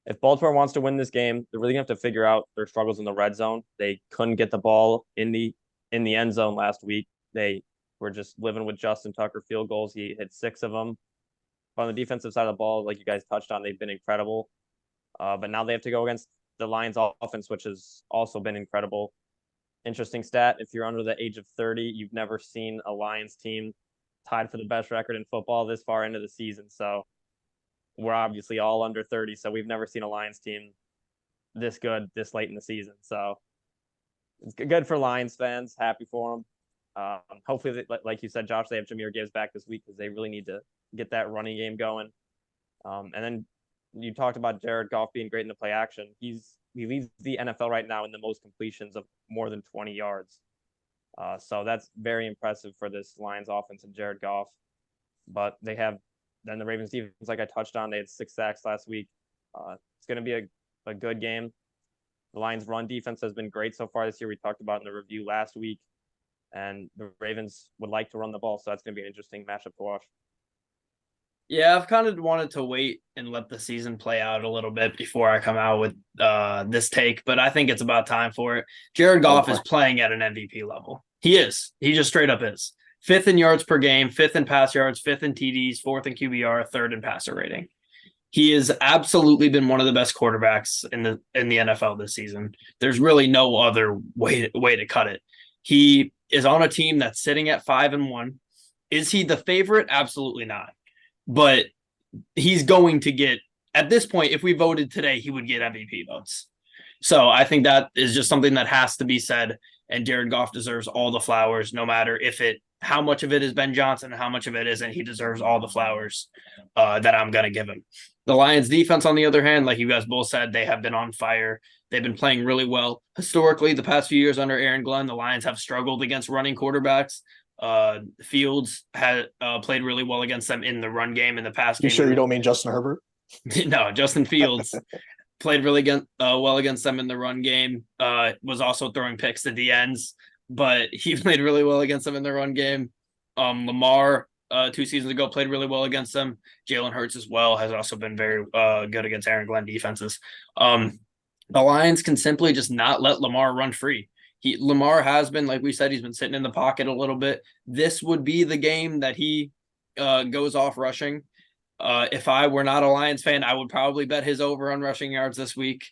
If Baltimore wants to win this game, they're really going to have to figure out their struggles in the red zone. They couldn't get the ball in the end zone last week. They were just living with Justin Tucker field goals. He hit 6 of them. But on the defensive side of the ball, like you guys touched on, they've been incredible. But now they have to go against the Lions offense, which has also been incredible. Interesting stat, if you're under the age of 30, you've never seen a Lions team tied for the best record in football this far into the season. So we're obviously all under 30, so we've never seen a Lions team this good this late in the season. So it's good for Lions fans. Happy for them. Hopefully, like you said, Josh, they have Jahmyr Gibbs back this week, because they really need to get that running game going. And then you talked about Jared Goff being great in the play action. He leads the NFL right now in the most completions of more than 20 yards. So that's very impressive for this Lions offense and Jared Goff. But they have then the Ravens defense, like I touched on, they had 6 sacks last week. It's going to be a good game. The Lions' run defense has been great so far this year. We talked about in the review last week. And the Ravens would like to run the ball, so that's going to be an interesting matchup to watch. Yeah, I've kind of wanted to wait and let the season play out a little bit before I come out with this take, but I think it's about time for it. Jared Goff is playing at an MVP level. He is. He just straight up is. 5th in yards per game, 5th in pass yards, 5th in TDs, 4th in QBR, 3rd in passer rating. He has absolutely been one of the best quarterbacks in the NFL this season. There's really no other way to cut it. He is on a team that's sitting at 5-1. Is he the favorite? Absolutely not. But he's going to get, at this point, if we voted today, he would get MVP votes. So I think that is just something that has to be said. And Jared Goff deserves all the flowers, no matter how much of it is Ben Johnson and how much of it isn't. He deserves all the flowers that I'm going to give him. The Lions defense, on the other hand, like you guys both said, they have been on fire. They've been playing really well. Historically, the past few years under Aaron Glenn, the Lions have struggled against running quarterbacks. Fields had played really well against them in the run game in the past game. You sure you don't mean Justin Herbert? No, Justin Fields played really well against them in the run game. Was also throwing picks at the ends, but he played really well against them in the run game. Lamar 2 seasons ago played really well against them. Jalen Hurts as well has also been very good against Aaron Glenn defenses. The Lions can simply just not let Lamar run free. Lamar has been, like we said, he's been sitting in the pocket a little bit. This would be the game that he goes off rushing. If I were not a Lions fan, I would probably bet his over on rushing yards this week.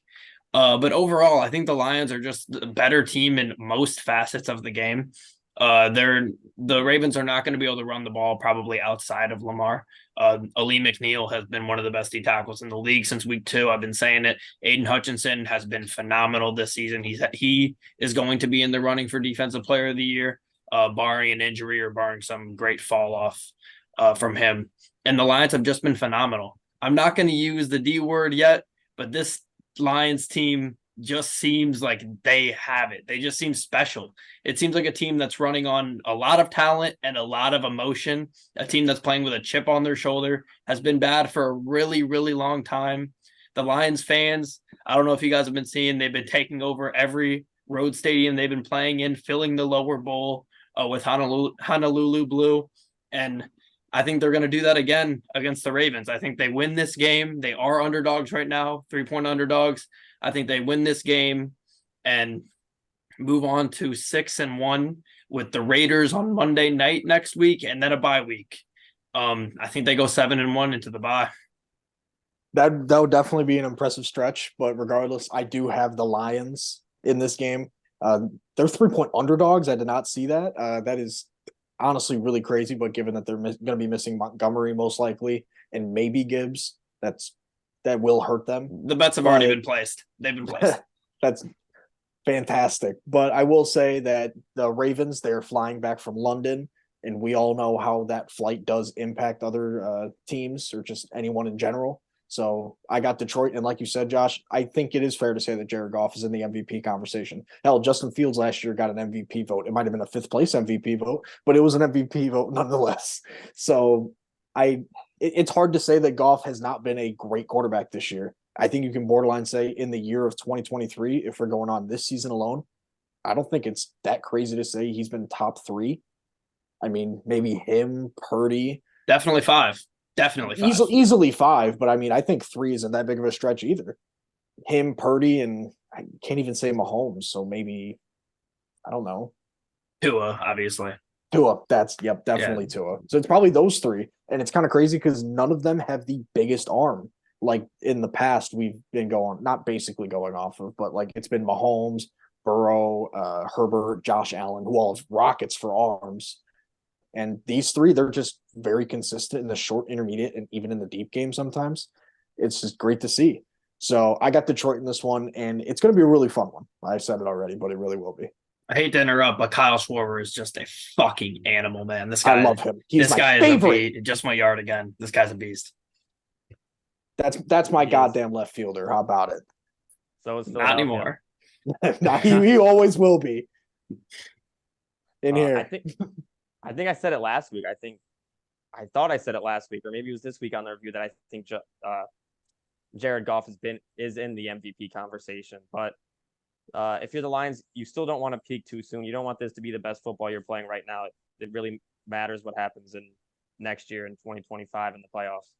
But overall, I think the Lions are just the better team in most facets of the game. The Ravens are not going to be able to run the ball probably outside of Lamar. Ali McNeil has been one of the best D tackles in the league since week 2. I've been saying it. Aiden Hutchinson has been phenomenal this season. He is going to be in the running for Defensive Player of the Year, barring an injury or barring some great fall off from him. And the Lions have just been phenomenal. I'm not going to use the D word yet, but this Lions team just seems like they have it. They just seem special. It seems like a team that's running on a lot of talent and a lot of emotion. A team that's playing with a chip on their shoulder, has been bad for a really, really long time. The Lions fans, I don't know if you guys have been seeing, they've been taking over every road stadium they've been playing in, filling the lower bowl with Honolulu blue. And I think they're going to do that again against the Ravens. I think they win this game. They are underdogs right now, 3-point underdogs. I think they win this game and move on to 6-1 with the Raiders on Monday night next week and then a bye week. I think they go 7-1 into the bye. That would definitely be an impressive stretch, but regardless, I do have the Lions in this game. They're 3-point underdogs. I did not see that. That is honestly really crazy, but given that they're going to be missing Montgomery most likely and maybe Gibbs, that will hurt them. The bets have already been placed. They've been placed. That's fantastic. But I will say that the Ravens, they're flying back from London, and we all know how that flight does impact other teams or just anyone in general. So I got Detroit, and like you said, Josh, I think it is fair to say that Jared Goff is in the MVP conversation. Hell, Justin Fields last year got an MVP vote. It might have been a fifth place MVP vote, but it was an MVP vote nonetheless. So it's hard to say that Goff has not been a great quarterback this year. I think you can borderline say in the year of 2023, if we're going on this season alone, I don't think it's that crazy to say he's been top 3. I mean, maybe him, Purdy. Definitely 5. Definitely 5. Easily 5, but I mean, I think 3 isn't that big of a stretch either. Him, Purdy, and I can't even say Mahomes, so maybe, I don't know. Tua, obviously. Tua, definitely Tua. So it's probably those 3, and it's kind of crazy because none of them have the biggest arm. Like in the past, we've been not basically going off of, but like it's been Mahomes, Burrow, Herbert, Josh Allen, who all have rockets for arms. And these 3, they're just very consistent in the short, intermediate, and even in the deep game sometimes. It's just great to see. So I got Detroit in this one, and it's going to be a really fun one. I said it already, but it really will be. I hate to interrupt, but Kyle Schwarber is just a fucking animal, man. This guy, I love him. He's this my guy favorite. is a beast. Just my yard again. This guy's a beast. That's my goddamn left fielder. How about it? So it's not anymore. he always will be. In here. I think I said it last week. I thought I said it last week, or maybe it was this week on the review that I think Jared Goff is in the MVP conversation. But if you're the Lions, you still don't want to peak too soon. You don't want this to be the best football you're playing right now. It really matters what happens in next year in 2025 in the playoffs.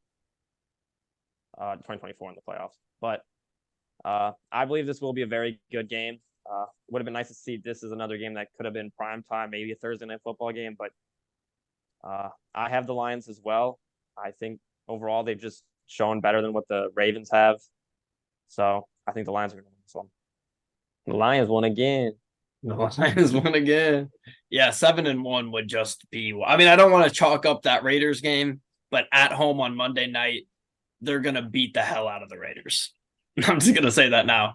2024 in the playoffs. But I believe this will be a very good game. Would have been nice to see this as another game that could have been prime time, maybe a Thursday night football game. But I have the Lions as well. I think overall they've just shown better than what the Ravens have. So I think the Lions are going to win this one. The Lions won again. The Lions won again. Yeah, 7-1 would just be. I mean, I don't want to chalk up that Raiders game, but at home on Monday night, they're going to beat the hell out of the Raiders. I'm just going to say that now.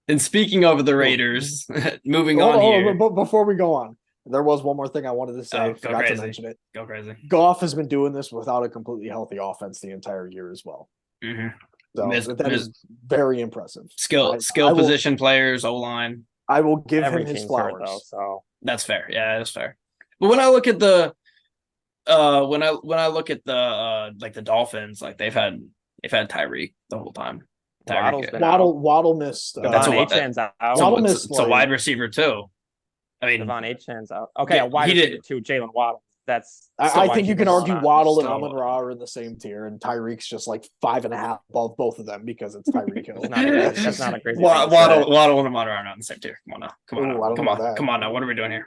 And speaking of the Raiders, moving on here. But before we go on, there was one more thing I wanted to say. I forgot to mention it. Go crazy. Goff has been doing this without a completely healthy offense the entire year as well. Mm-hmm. So that is very impressive. Skill position players, O-line. I will give him his flowers. Though, so that's fair. Yeah, that's fair. But when I look at the when I look at the like the Dolphins, like they've had Tyreek the whole time. Waddle missed. That's it's a wide receiver too. I mean, Devon Achane's out. Okay, a wide receiver too. Jalen Waddle. I think you can argue Waddle and Amon-Ra are in the same tier, and Tyreek's just like 5.5 above both of them because it's Tyreek Hill. That's not a crazy. Waddle and Amon-Ra are not in the same tier. Come on now. What are we doing here?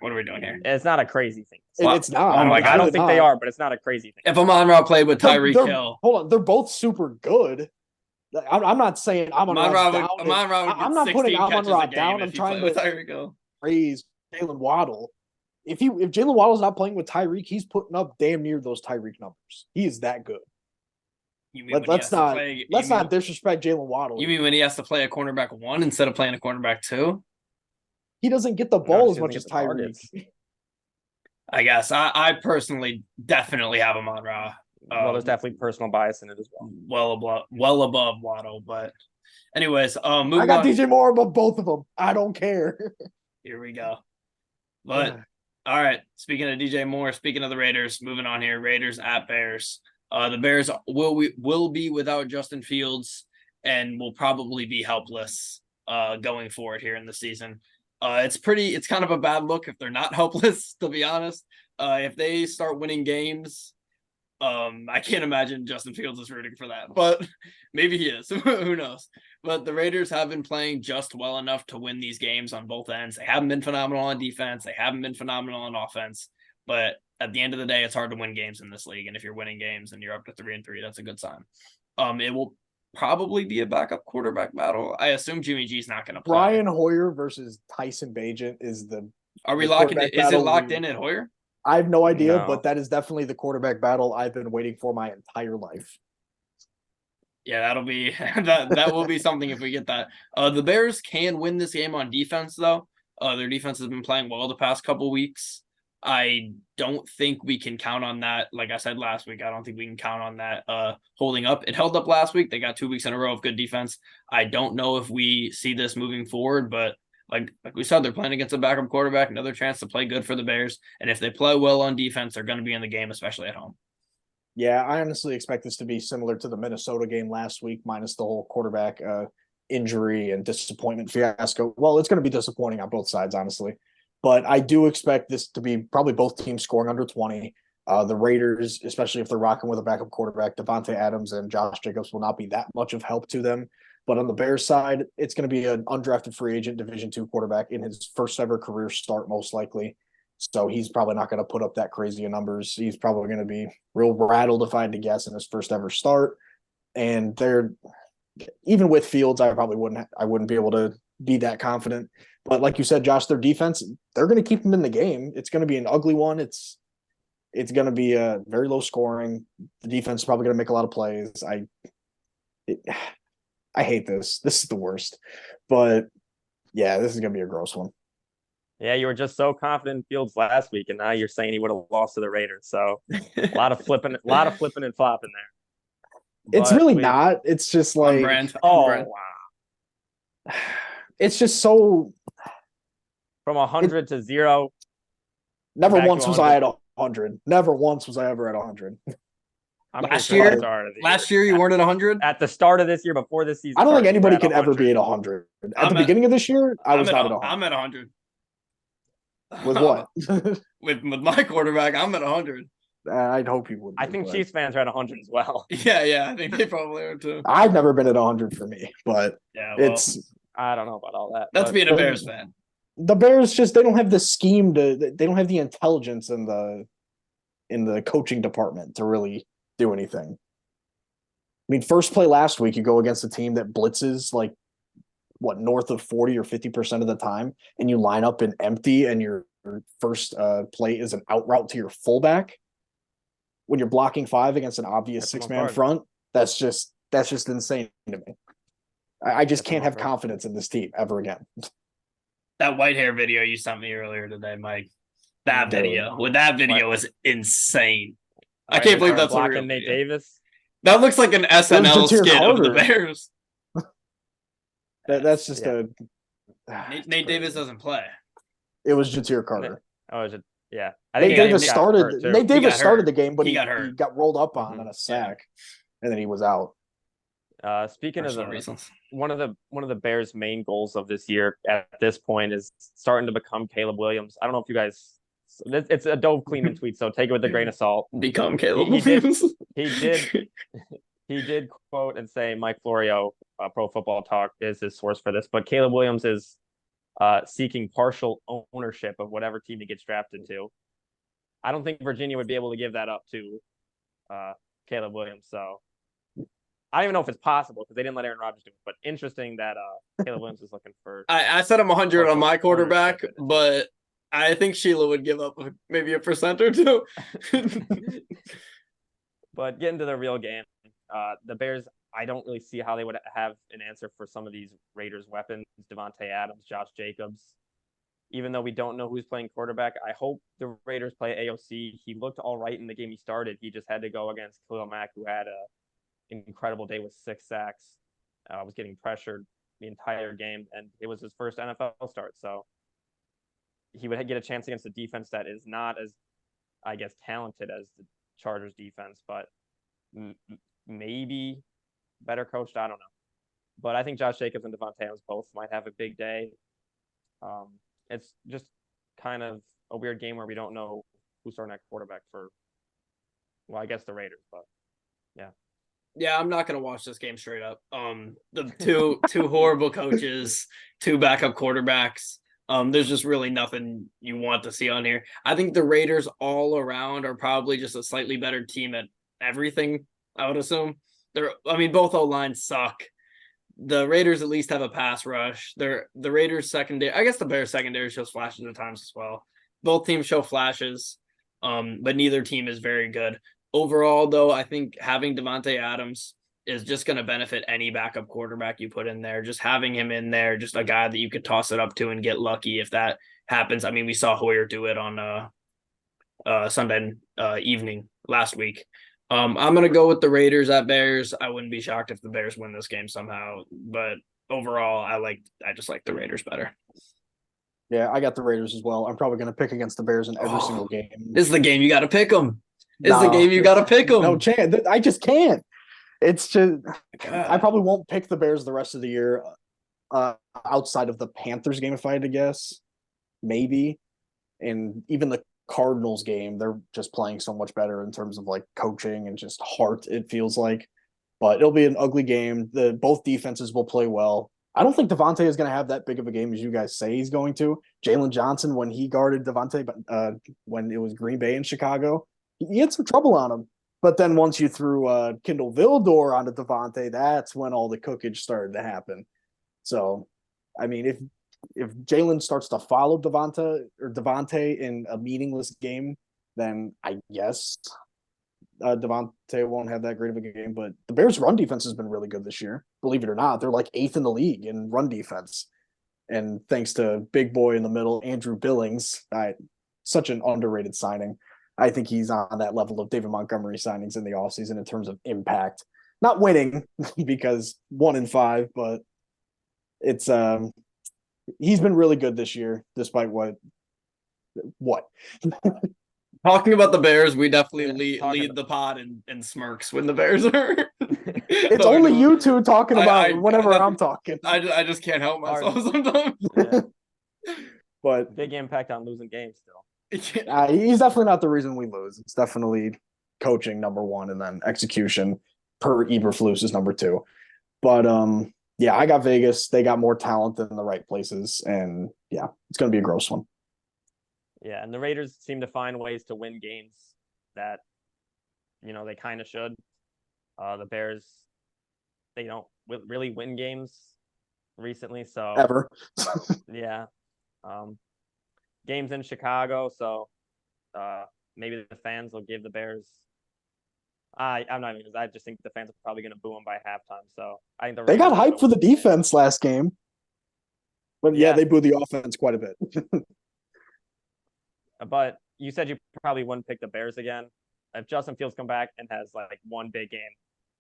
It's not a crazy thing. It's not. Oh my God, I don't think they are, but it's not a crazy thing. If Amon-Ra played with Tyreek Hill, hold on, they're both super good. I'm not saying Amon-Ra down. I'm not putting Amon-Ra down. I'm trying to praise Jalen Waddle. If Jalen Waddle's not playing with Tyreek, he's putting up damn near those Tyreek numbers. He is that good. Let's not disrespect Jalen Waddle. You mean when he has to play a cornerback 1 instead of playing a cornerback 2? He doesn't get the ball as much as Tyreek. I guess I personally definitely have him on Ra. Well, there's definitely personal bias in it as well. Well above Waddle, but anyways, I got DJ Moore above both of them. I don't care. Here we go. But all right, speaking of DJ Moore, speaking of the Raiders, moving on here. Raiders at Bears. The Bears will be without Justin Fields and will probably be helpless going forward here in the season. It's kind of a bad look if they're not helpless, to be honest. If they start winning games, I can't imagine Justin Fields is rooting for that, but maybe he is. Who knows? But the Raiders have been playing just well enough to win these games on both ends. They haven't been phenomenal on defense. They haven't been phenomenal on offense. But at the end of the day, it's hard to win games in this league. And if you're winning games and you're up to 3-3, that's a good sign. probably be a backup quarterback battle. I assume Jimmy G's not going to play. Brian Hoyer versus Tyson Bagent is the. Are we the locking quarterback it? Is it battle locked in at Hoyer? I have no idea, No. but that is definitely the quarterback battle I've been waiting for my entire life. Yeah, that'll be that will be something if we get that. The Bears can win this game on defense, though. Their defense has been playing well the past couple weeks. I don't think we can count on that. Like I said last week, I don't think we can count on that holding up. It held up last week. They got 2 weeks in a row of good defense. I don't know if we see this moving forward, but like we said, they're playing against a backup quarterback, another chance to play good for the Bears. And if they play well on defense, they're going to be in the game, especially at home. Yeah, I honestly expect this to be similar to the Minnesota game last week, minus the whole quarterback injury and disappointment fiasco. Well, it's going to be disappointing on both sides, honestly. But I do expect this to be probably both teams scoring under 20. The Raiders, especially if they're rocking with a backup quarterback, Devontae Adams and Josh Jacobs will not be that much of help to them. But on the Bears side, it's going to be an undrafted free agent Division II quarterback in his first ever career start, most likely. So he's probably not going to put up that crazy of numbers. He's probably going to be real rattled if I had to guess in his first ever start. And they're even with Fields, I wouldn't be able to be that confident. But like you said, Josh, their defense, they're going to keep them in the game. It's going to be an ugly one. It's going to be a very low scoring. The defense is probably going to make a lot of plays. I hate this. This is the worst. But yeah, this is going to be a gross one. Yeah, you were just so confident in Fields last week, and now you're saying he would have lost to the Raiders. So a lot of flipping and flopping there. It's really not. It's just like brand. Wow. It's just so From 100 to 0. Never Back once to was I at 100. Never once was I ever at 100. Last year you weren't at 100? At the start of this year, before this season. I don't think anybody could ever be at 100. At the beginning of this year, I was not at 100. I'm at 100. With what? with my quarterback, I'm at 100. I'd hope you would. I think Chiefs fans are at 100 as well. Yeah, I think they probably are too. I've never been at 100 for me, but I don't know about all that. That's being a Bears fan. The Bears they don't have the scheme they don't have the intelligence in the coaching department to really do anything. I mean, first play last week, you go against a team that blitzes like north of 40 or 50% of the time, and you line up in empty, and your first play is an out route to your fullback when you're blocking 5 against an obvious 6-man front. That's just insane to me. I just can't have confidence in this team ever again. That white hair video you sent me earlier today, Mike. That video was insane. I can't believe that's a real Nate Davis. That looks like an SNL skit of the Bears. That's just Nate Davis doesn't play. It was Jatir Carter. Oh, is it? Yeah. Nate Davis started the game, but he got rolled up on a sack, and then he was out. Speaking of the reasons, one of the Bears' main goals of this year at this point is starting to become Caleb Williams. I don't know if you guys. It's a Dove Cleaman tweet, so take it with a grain of salt. Become Caleb Williams. He did quote and say Mike Florio, Pro Football Talk, is his source for this. But Caleb Williams is seeking partial ownership of whatever team he gets drafted to. I don't think Virginia would be able to give that up to Caleb Williams. So I don't even know if it's possible because they didn't let Aaron Rodgers do it. But interesting that Caleb Williams is looking for. I said I'm 100 on my quarterback, but I think Sheila would give up maybe a % or 2. But getting to the real game, the Bears, I don't really see how they would have an answer for some of these Raiders weapons, Devontae Adams, Josh Jacobs. Even though we don't know who's playing quarterback, I hope the Raiders play AOC. He looked all right in the game he started. He just had to go against Khalil Mack, who had an incredible day with 6 sacks. Was getting pressured the entire game, and it was his first NFL start. So he would get a chance against a defense that is not as, I guess, talented as the Chargers defense, but maybe better coached. I don't know. But I think Josh Jacobs and Devontae Adams both might have a big day. It's just kind of a weird game where we don't know who's starting at quarterback for, well, I guess the Raiders, but yeah. Yeah, I'm not going to watch this game straight up. The two horrible coaches, 2 backup quarterbacks. There's just really nothing you want to see on here. I think the Raiders all around are probably just a slightly better team at everything, I would assume. Both O-lines suck. The Raiders at least have a pass rush. The Raiders secondary, I guess the Bears secondary shows flashes at times as well. Both teams show flashes, but neither team is very good. Overall, though, I think having Davante Adams is just going to benefit any backup quarterback you put in there. Just having him in there, just a guy that you could toss it up to and get lucky if that happens. I mean, we saw Hoyer do it on Sunday evening last week. I'm gonna go with the Raiders at Bears. I wouldn't be shocked if the Bears win this game somehow, but overall, I just like the Raiders better. Yeah, I got the Raiders as well. I'm probably going to pick against the Bears in every single game. This is the game you got to pick them. This is the game you got to pick them. No chance. I just can't. It's just I probably won't pick the Bears the rest of the year, outside of the Panthers game if I had to guess, maybe, and even the Cardinals game, they're just playing so much better in terms of like coaching and just heart, it feels like. But it'll be an ugly game. Both defenses will play well. I don't think Davante is going to have that big of a game as you guys say he's going to. Jalen Johnson, when he guarded Davante, when it was Green Bay and Chicago, he had some trouble on him. But then once you threw Kindle Vildor onto Davante, that's when all the cookage started to happen. So, I mean, if Jalen starts to follow Davante in a meaningless game, then I guess Davante won't have that great of a game. But the Bears' run defense has been really good this year. Believe it or not, they're like 8th in the league in run defense. And thanks to big boy in the middle, Andrew Billings, such an underrated signing. I think he's on that level of David Montgomery signings in the offseason in terms of impact. Not winning because 1-5, but it's he's been really good this year, despite what. Talking about the Bears, we definitely lead the pod in smirks when the Bears are. It's only you two talking about whenever I'm talking. I just can't help myself sometimes. Yeah. But big impact on losing games still. He's definitely not the reason we lose. It's definitely coaching number one, and then execution per Eberflus is number two. But yeah, I got Vegas. They got more talent in the right places, and yeah, it's going to be a gross one. Yeah, and the Raiders seem to find ways to win games that, they kind of should. The Bears, they don't really win games recently, so ever. Yeah. Games in Chicago, so maybe the fans will give the Bears. I'm not even. I just think the fans are probably going to boo them by halftime. So I think they got hyped for the defense last game, but yeah, they booed the offense quite a bit. But you said you probably wouldn't pick the Bears again. If Justin Fields come back and has like one big game,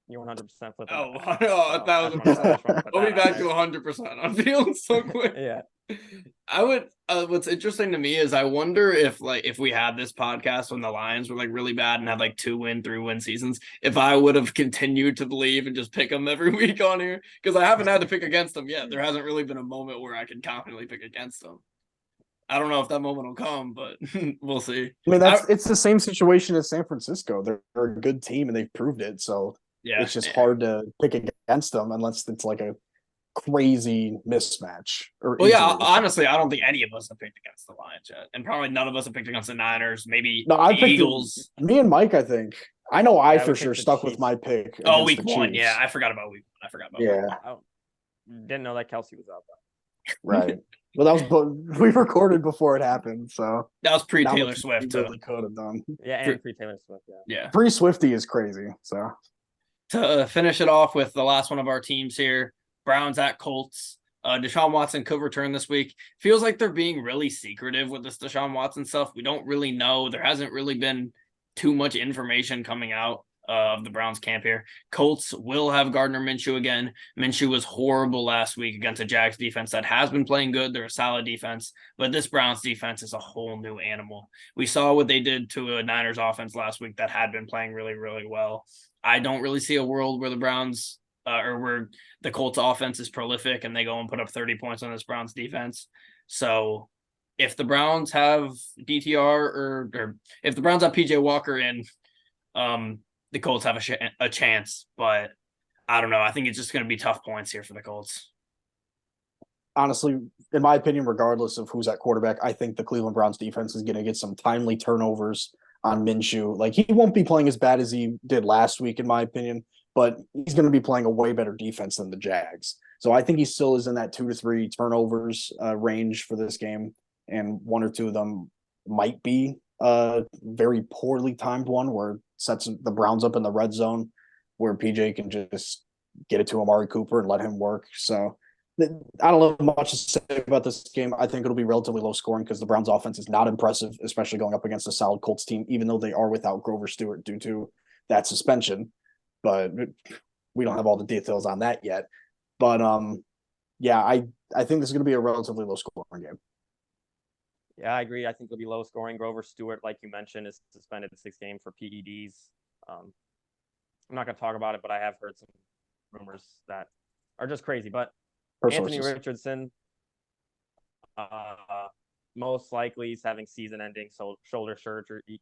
you're 100% flipping. Oh, 1,000%. We'll be back to 100% on Fields so quick. Yeah. I would. What's interesting to me is I wonder if we had this podcast when the Lions were like really bad and had like 2-win, 3-win seasons, if I would have continued to believe and just pick them every week on here, because I haven't had to pick against them yet. There hasn't really been a moment where I can confidently pick against them. I don't know if that moment will come, but we'll see. I mean, it's the same situation as San Francisco. They're a good team and they've proved it. So yeah, it's just hard to pick against them unless it's like a crazy mismatch. Honestly, I don't think any of us have picked against the Lions yet, and probably none of us have picked against the Niners. Maybe the Eagles. Me and Mike, I think. I know I for sure stuck with my pick. Oh, week 1. Yeah, I forgot about week 1. Yeah. Didn't know that Kelsey was out though. Right. Well, we recorded before it happened, so that was pre-Taylor Swift. Really could have done. Yeah, and pre-Taylor Swift. Yeah. Pre-Swifty is crazy. So to finish it off with the last one of our teams here, Browns at Colts. Deshaun Watson could return this week. Feels like they're being really secretive with this Deshaun Watson stuff. We don't really know. There hasn't really been too much information coming out of the Browns camp here. Colts will have Gardner Minshew again. Minshew was horrible last week against a Jags defense that has been playing good. They're a solid defense, but this Browns defense is a whole new animal. We saw what they did to a Niners offense last week that had been playing really, really well. I don't really see a world where the Browns or where the Colts offense is prolific and they go and put up 30 points on this Browns defense. So if the Browns have DTR or if the Browns have PJ Walker in, the Colts have a chance, but I don't know. I think it's just going to be tough points here for the Colts. Honestly, in my opinion, regardless of who's at quarterback, I think the Cleveland Browns defense is going to get some timely turnovers on Minshew. Like, he won't be playing as bad as he did last week, in my opinion, but he's going to be playing a way better defense than the Jags. So I think he still is in that 2 to 3 turnovers range for this game, and 1 or 2 of them might be a very poorly timed one where it sets the Browns up in the red zone, where PJ can just get it to Amari Cooper and let him work. So I don't know much to say about this game. I think it'll be relatively low scoring because the Browns offense is not impressive, especially going up against a solid Colts team, even though they are without Grover Stewart due to that suspension. But we don't have all the details on that yet. But yeah, I think this is going to be a relatively low scoring game. Yeah, I agree. I think it'll be low scoring. Grover Stewart, like you mentioned, is suspended 6 games for PEDs. I'm not going to talk about it, but I have heard some rumors that are just crazy. But Anthony Richardson, most likely he's having season-ending shoulder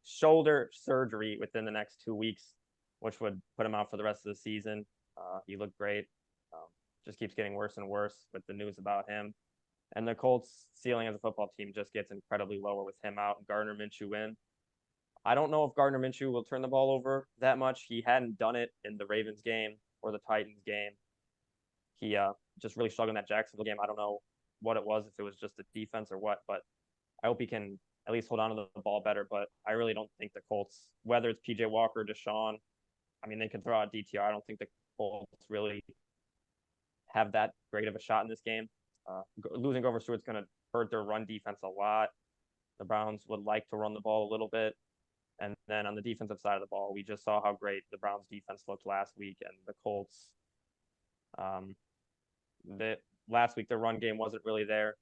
surgery within the next 2 weeks, which would put him out for the rest of the season. He looked great. Just keeps getting worse and worse with the news about him. And the Colts' ceiling as a football team just gets incredibly lower with him out and Gardner Minshew in. I don't know if Gardner Minshew will turn the ball over that much. He hadn't done it in the Ravens game or the Titans game. He just really struggled in that Jacksonville game. I don't know what it was, if it was just the defense or what, but I hope he can at least hold on to the ball better. But I really don't think the Colts, whether it's PJ Walker or Deshaun, I mean, they can throw out DTR. I don't think the Colts really have that great of a shot in this game. Losing Grover Stewart's going to hurt their run defense a lot. The Browns would like to run the ball a little bit. And then on the defensive side of the ball, we just saw how great the Browns defense looked last week. And the Colts, last week, their run game wasn't really there.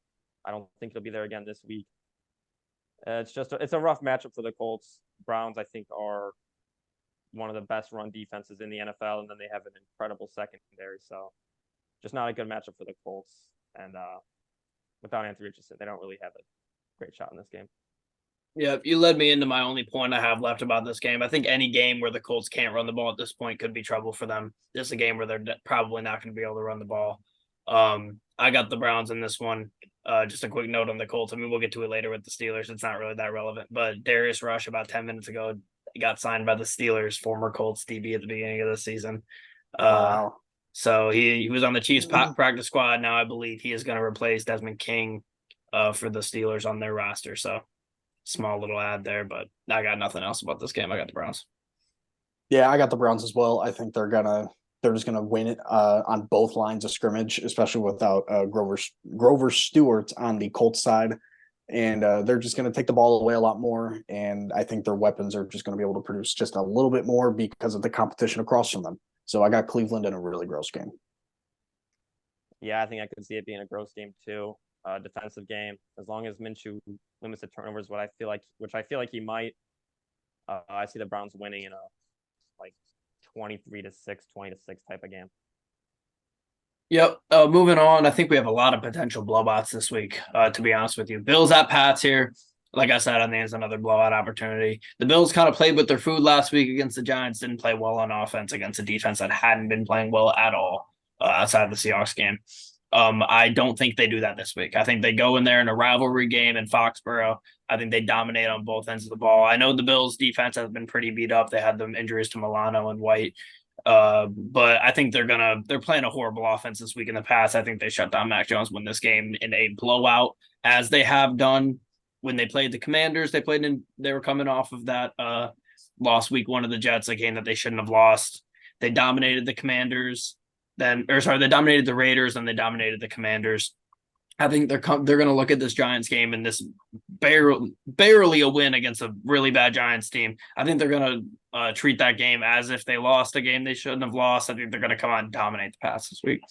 I don't think it'll be there again this week. It's a rough matchup for the Colts. Browns, I think, are one of the best run defenses in the NFL, and then they have an incredible secondary. So just not a good matchup for the Colts. And without Anthony Richardson, they don't really have a great shot in this game. Yeah, you led me into my only point I have left about this game. I think any game where the Colts can't run the ball at this point could be trouble for them. This is a game where they're probably not going to be able to run the ball. I got the Browns in this one. Just a quick note on the Colts. I mean, we'll get to it later with the Steelers. It's not really that relevant. But Darius Rush, about 10 minutes ago, got signed by the Steelers, former Colts DB at the beginning of the season. Wow. So he was on the Chiefs practice squad. Now I believe he is going to replace Desmond King for the Steelers on their roster. So small little ad there, but I got nothing else about this game. I got the Browns. Yeah, I got the Browns as well. I think they're just gonna win it on both lines of scrimmage, especially without Grover Stewart on the Colts side. And they're just going to take the ball away a lot more. And I think their weapons are just going to be able to produce just a little bit more because of the competition across from them. So I got Cleveland in a really gross game. Yeah, I think I could see it being a gross game too. Defensive game, as long as Minshew limits the turnovers, which I feel like he might. I see the Browns winning in a 23-6, 20-6 type of game. Yep. Moving on, I think we have a lot of potential blowouts this week, to be honest with you. Bills at Pats here. Like I said, I think it's another blowout opportunity. The Bills kind of played with their food last week against the Giants, didn't play well on offense against a defense that hadn't been playing well at all outside of the Seahawks game. I don't think they do that this week. I think they go in there in a rivalry game in Foxborough. I think they dominate on both ends of the ball. I know the Bills' defense has been pretty beat up. They had them injuries to Milano and White. But I think they're playing a horrible offense this week in the past. I think they shut down Mac Jones, win this game in a blowout, as they have done when they played the Commanders. They were coming off of that loss week 1 of the Jets, a game that they shouldn't have lost. They dominated the Commanders, they dominated the Raiders, and they dominated the Commanders. I think they're going to look at this Giants game and this barely a win against a really bad Giants team. I think they're going to treat that game as if they lost a game they shouldn't have lost. I think they're going to come out and dominate the Pats this week.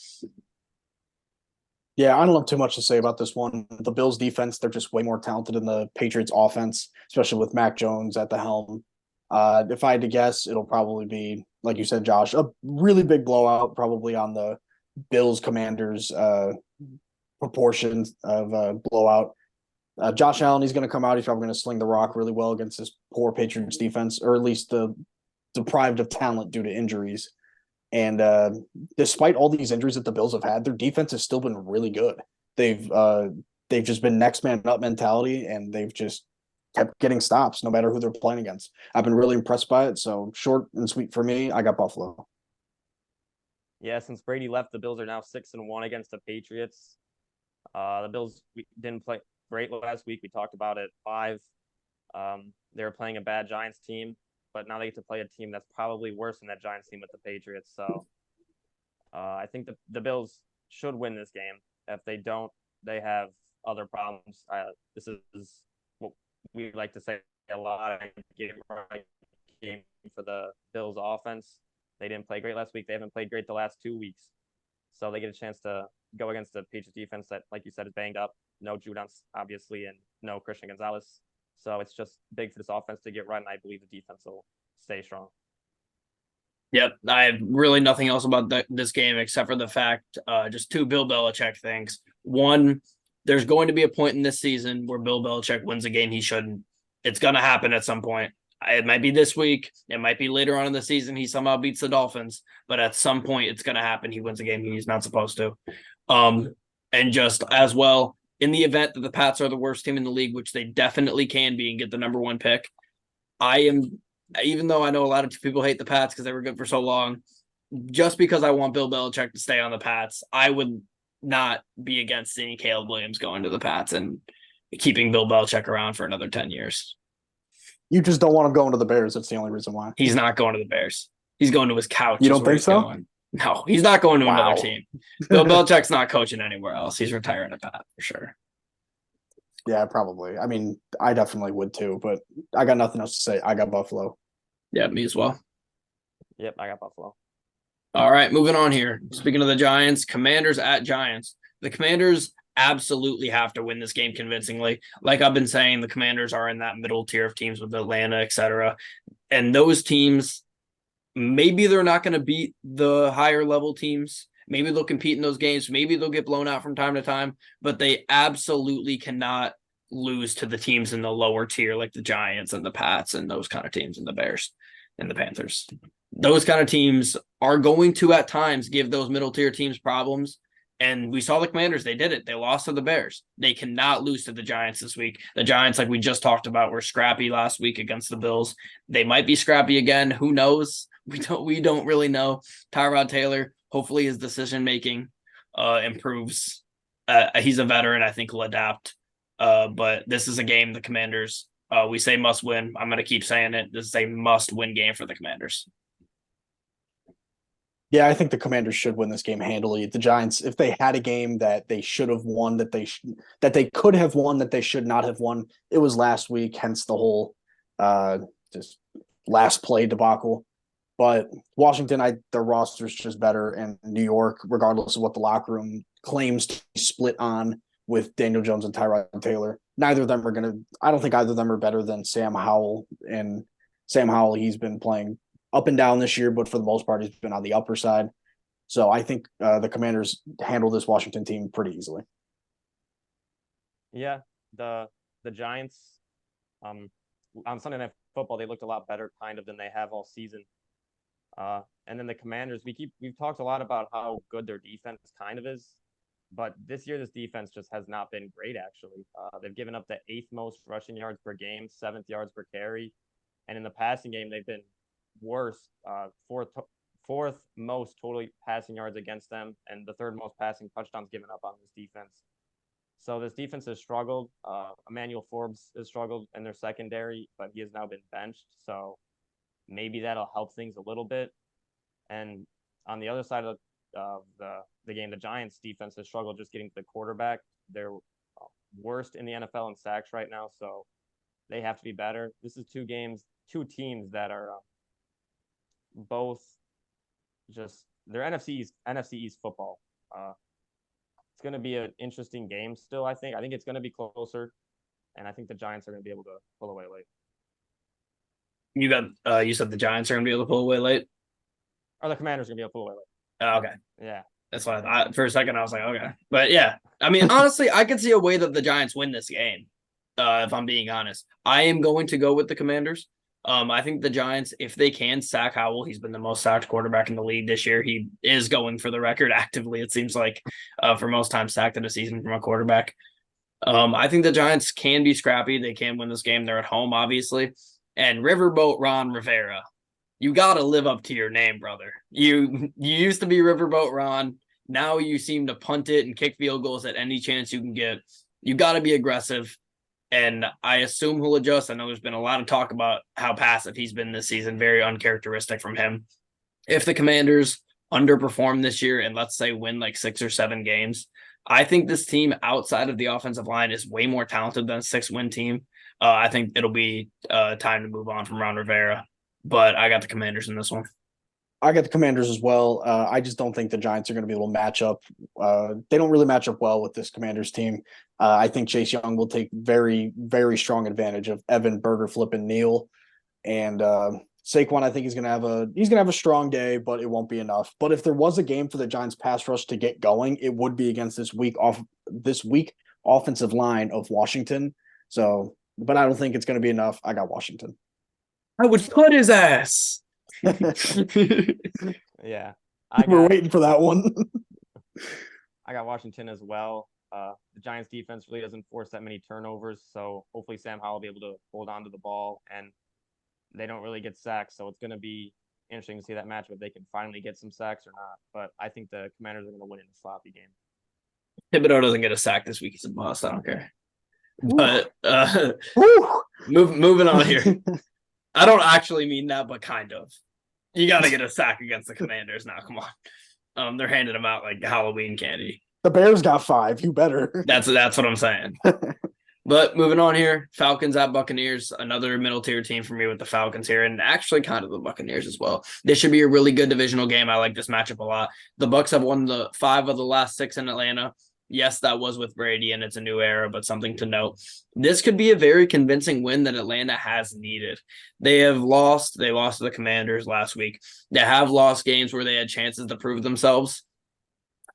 Yeah, I don't have too much to say about this one. The Bills defense, they're just way more talented than the Patriots offense, especially with Mac Jones at the helm. If I had to guess, it'll probably be, like you said, Josh, a really big blowout, probably on the Bills Commanders proportions of blowout. Josh Allen, he's going to come out. He's probably going to sling the rock really well against this poor Patriots defense, or at least the deprived of talent due to injuries. And despite all these injuries that the Bills have had, their defense has still been really good. They've just been next man up mentality, and they've just kept getting stops no matter who they're playing against. I've been really impressed by it. So short and sweet for me, I got Buffalo. Yeah, since Brady left, the Bills are now 6-1 against the Patriots. The Bills didn't play great last week. We talked about it live. They were playing a bad Giants team, but now they get to play a team that's probably worse than that Giants team with the Patriots. So I think the Bills should win this game. If they don't, they have other problems. This is what we like to say a lot. Game for the Bills offense. They didn't play great last week. They haven't played great the last 2 weeks. So they get a chance to go against the Patriots defense that, like you said, is banged up. No Judon, obviously, and no Christian Gonzalez. So it's just big for this offense to get right, and I believe the defense will stay strong. Yep, I have really nothing else about this game except for the fact, just two Bill Belichick things. One, there's going to be a point in this season where Bill Belichick wins a game he shouldn't. It's going to happen at some point. It might be this week. It might be later on in the season. He somehow beats the Dolphins, but at some point it's going to happen. He wins a game he's not supposed to. And just as well, in the event that the Pats are the worst team in the league, which they definitely can be and get the number one pick, even though I know a lot of people hate the Pats because they were good for so long, just because I want Bill Belichick to stay on the Pats, I would not be against seeing Caleb Williams going to the Pats and keeping Bill Belichick around for another 10 years. You just don't want him going to the Bears. That's the only reason why. He's not going to the Bears. He's going to his couch. You don't think so? Going. No, he's not going to another team. Bill Belichick's not coaching anywhere else. He's retiring at Pat for sure. Yeah, probably. I mean, I definitely would too, but I got nothing else to say. I got Buffalo. Yeah, me as well. Yep, I got Buffalo. All right, moving on here. Speaking of the Giants, Commanders at Giants. The Commanders absolutely have to win this game convincingly. Like I've been saying, the Commanders are in that middle tier of teams with Atlanta, etc. And those teams, maybe they're not going to beat the higher level teams. Maybe they'll compete in those games. Maybe they'll get blown out from time to time, but they absolutely cannot lose to the teams in the lower tier, like the Giants and the Pats and those kind of teams, and the Bears and the Panthers. Those kind of teams are going to at times give those middle tier teams problems. And we saw the Commanders. They did it. They lost to the Bears. They cannot lose to the Giants this week. The Giants, like we just talked about, were scrappy last week against the Bills. They might be scrappy again. Who knows? We don't really know. Tyrod Taylor, hopefully his decision-making improves. He's a veteran. I think he'll adapt. But this is a game the Commanders, we say must win. I'm going to keep saying it. This is a must-win game for the Commanders. Yeah, I think the Commanders should win this game handily. The Giants, if they had a game that they should have won, that they could have won, that they should not have won, it was last week. Hence the whole just last play debacle. But Washington, their roster's just better, and New York, regardless of what the locker room claims to be split on with Daniel Jones and Tyrod Taylor, neither of them are going to. I don't think either of them are better than Sam Howell. And Sam Howell, he's been playing up and down this year, but for the most part, he's been on the upper side. So I think the Commanders handle this Washington team pretty easily. Yeah, the Giants on Sunday Night Football, they looked a lot better kind of than they have all season. And then the Commanders, we've talked a lot about how good their defense kind of is, but this year this defense just has not been great. Actually, they've given up the 8th most rushing yards per game, 7th yards per carry, and in the passing game they've been worse, fourth most total passing yards against them, and the 3rd most passing touchdowns given up on this defense. So this defense has struggled. Emmanuel Forbes has struggled in their secondary, but he has now been benched. So maybe that'll help things a little bit. And on the other side of the game, the Giants defense has struggled just getting to the quarterback. They're worst in the NFL in sacks right now, so they have to be better. This is two teams that are both just they're NFC East football. It's going to be an interesting game still. I think it's going to be closer, and I think the Giants are going to be able to pull away late. You said the Giants are going to be able to pull away late, or the Commanders are going to be able to pull away late. Oh, okay, yeah, that's what I thought. For a second, I was like, okay, but yeah, I mean, honestly, I could see a way that the Giants win this game. If I'm being honest, I am going to go with the Commanders. I think the Giants, if they can sack Howell, he's been the most sacked quarterback in the league this year. He is going for the record actively, it seems like, for most times sacked in a season from a quarterback. I think the Giants can be scrappy. They can win this game. They're at home, obviously. And Riverboat Ron Rivera, you got to live up to your name, brother. You used to be Riverboat Ron. Now you seem to punt it and kick field goals at any chance you can get. You got to be aggressive. And I assume he'll adjust. I know there's been a lot of talk about how passive he's been this season, very uncharacteristic from him. If the Commanders underperform this year and let's say win like 6 or 7 games, I think this team outside of the offensive line is way more talented than a 6-win team. I think it'll be time to move on from Ron Rivera, but I got the Commanders in this one. I got the Commanders as well. I just don't think the Giants are going to be able to match up. They don't really match up well with this Commanders team. I think Chase Young will take very, very strong advantage of Evan, Burger, Flip, and Neal. And Saquon, I think he's gonna have a strong day, but it won't be enough. But if there was a game for the Giants pass rush to get going, it would be against this weak offensive line of Washington. So, but I don't think it's gonna be enough. I got Washington. I would put his ass. Yeah. We're waiting for that one. I got Washington as well. The Giants defense really doesn't force that many turnovers, so hopefully Sam Howell will be able to hold on to the ball, and they don't really get sacks, so it's going to be interesting to see that matchup if they can finally get some sacks or not. But I think the Commanders are going to win in a sloppy game. Thibodeau doesn't get a sack this week. He's a bust. I don't care. But moving on here. I don't actually mean that, but kind of. You got to get a sack against the Commanders now. Come on. They're handing them out like Halloween candy. The Bears got 5. You better. That's what I'm saying. But moving on here, Falcons at Buccaneers, another middle tier team for me with the Falcons here, and actually kind of the Buccaneers as well. This should be a really good divisional game. I like this matchup a lot. The Bucs have won the 5 of the last 6 in Atlanta. Yes, that was with Brady, and it's a new era, but something to note. This could be a very convincing win that Atlanta has needed. They lost to the Commanders last week. They have lost games where they had chances to prove themselves.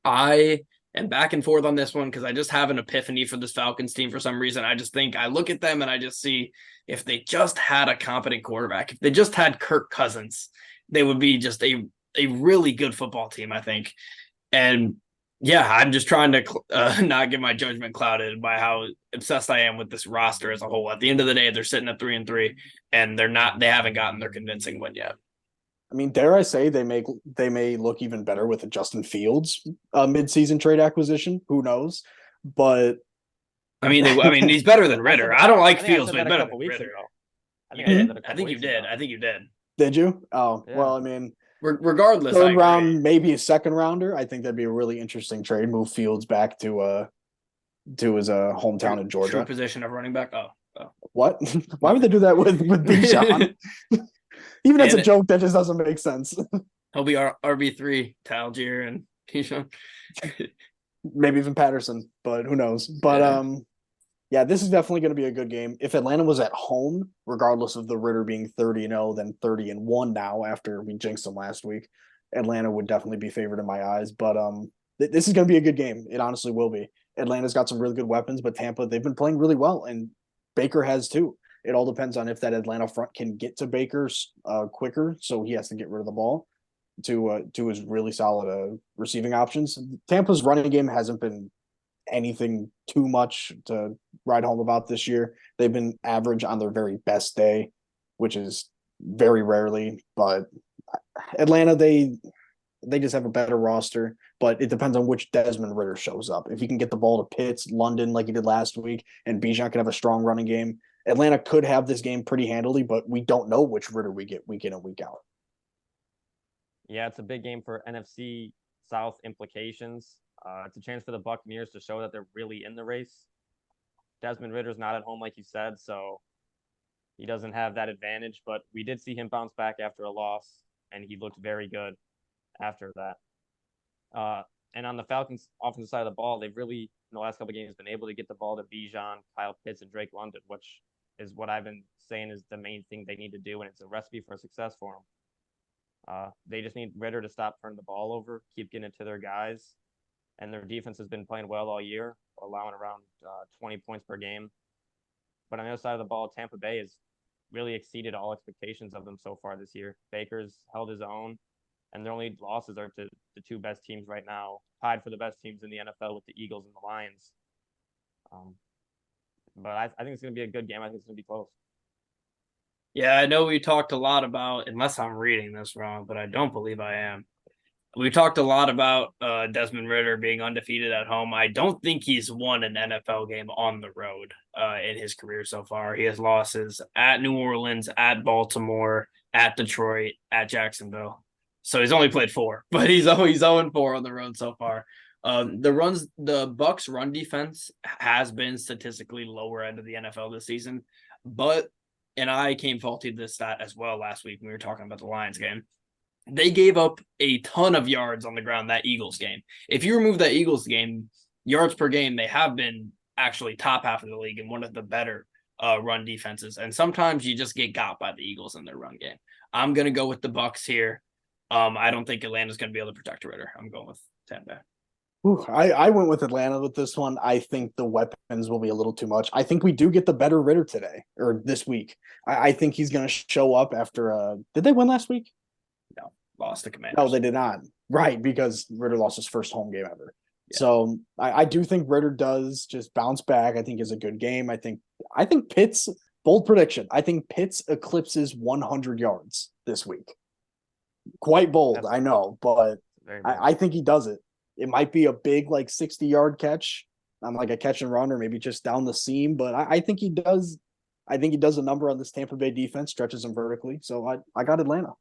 I am back and forth on this one because I just have an epiphany for this Falcons team for some reason. I just think I look at them and I just see if they just had a competent quarterback, if they just had Kirk Cousins, they would be just a really good football team, I think. And yeah, I'm just trying to not get my judgment clouded by how obsessed I am with this roster as a whole. At the end of the day, they're sitting at 3-3, and they haven't gotten their convincing win yet. I mean, dare I say they may look even better with a Justin Fields midseason trade acquisition. Who knows? But I mean, he's better than Ritter. I don't like Fields, but better than Ritter. I think you did. Did you? Oh, yeah. Well, I mean, regardless, third round, maybe a second rounder. I think that'd be a really interesting trade. Move Fields back to his hometown in Georgia. True position of running back. Oh. What? Why would they do that with Bijan? Even as a joke, that just doesn't make sense. He'll be our RB3 to Algier and Keyshawn. Maybe even Patterson, but who knows? But yeah, this is definitely going to be a good game. If Atlanta was at home, regardless of the Ritter being 30-0, then 30-1 now after we jinxed them last week, Atlanta would definitely be favored in my eyes. But this is going to be a good game. It honestly will be. Atlanta's got some really good weapons, but Tampa, they've been playing really well, and Baker has too. It all depends on if that Atlanta front can get to Baker quicker, so he has to get rid of the ball to his really solid receiving options. Tampa's running game hasn't been anything too much to write home about this year. They've been average on their very best day, which is very rarely. But Atlanta, they just have a better roster, but it depends on which Desmond Ritter shows up. If he can get the ball to Pitts, London like he did last week, and Bijan can have a strong running game, Atlanta could have this game pretty handily, but we don't know which Ritter we get week in and week out. Yeah, it's a big game for NFC South implications. It's a chance for the Buccaneers to show that they're really in the race. Desmond Ritter's not at home, like you said, so he doesn't have that advantage, but we did see him bounce back after a loss, and he looked very good after that. And on the Falcons' offensive side of the ball, they've really, in the last couple of games, been able to get the ball to Bijan, Kyle Pitts, and Drake London, which is what I've been saying is the main thing they need to do, and it's a recipe for success for them. They just need Ritter to stop turning the ball over, keep getting it to their guys, and their defense has been playing well all year, allowing around 20 points per game. But on the other side of the ball, Tampa Bay has really exceeded all expectations of them so far this year. Baker's held his own, and their only losses are to the 2 best teams right now, tied for the best teams in the NFL with the Eagles and the Lions. But I think it's going to be a good game. I think it's going to be close. Yeah, I know we talked a lot about, unless I'm reading this wrong, but I don't believe I am. We talked a lot about Desmond Ritter being undefeated at home. I don't think he's won an NFL game on the road in his career so far. He has losses at New Orleans, at Baltimore, at Detroit, at Jacksonville. So he's only played 4, but he's 0-4 on the road so far. The Bucks run defense has been statistically lower end of the NFL this season, but and I came faulty to this stat as well last week when we were talking about the Lions game. They gave up a ton of yards on the ground that Eagles game. If you remove that Eagles game, yards per game, they have been actually top half of the league and one of the better run defenses. And sometimes you just get got by the Eagles in their run game. I'm gonna go with the Bucks here. I don't think Atlanta's gonna be able to protect Ritter. I'm going with Tampa. I went with Atlanta with this one. I think the weapons will be a little too much. I think we do get the better Ritter today or this week. I think he's going to show up after. Did they win last week? No, lost to Commanders. No, they did not. Right, because Ritter lost his first home game ever. Yeah. So I do think Ritter does just bounce back. I think is a good game. I think Pitts, bold prediction. I think Pitts eclipses 100 yards this week. Quite bold, I know, but I think he does it. It might be a big 60-yard catch on like a catch and run or maybe just down the seam, but I think he does. I think he does a number on this Tampa Bay defense, stretches them vertically. So I got Atlanta.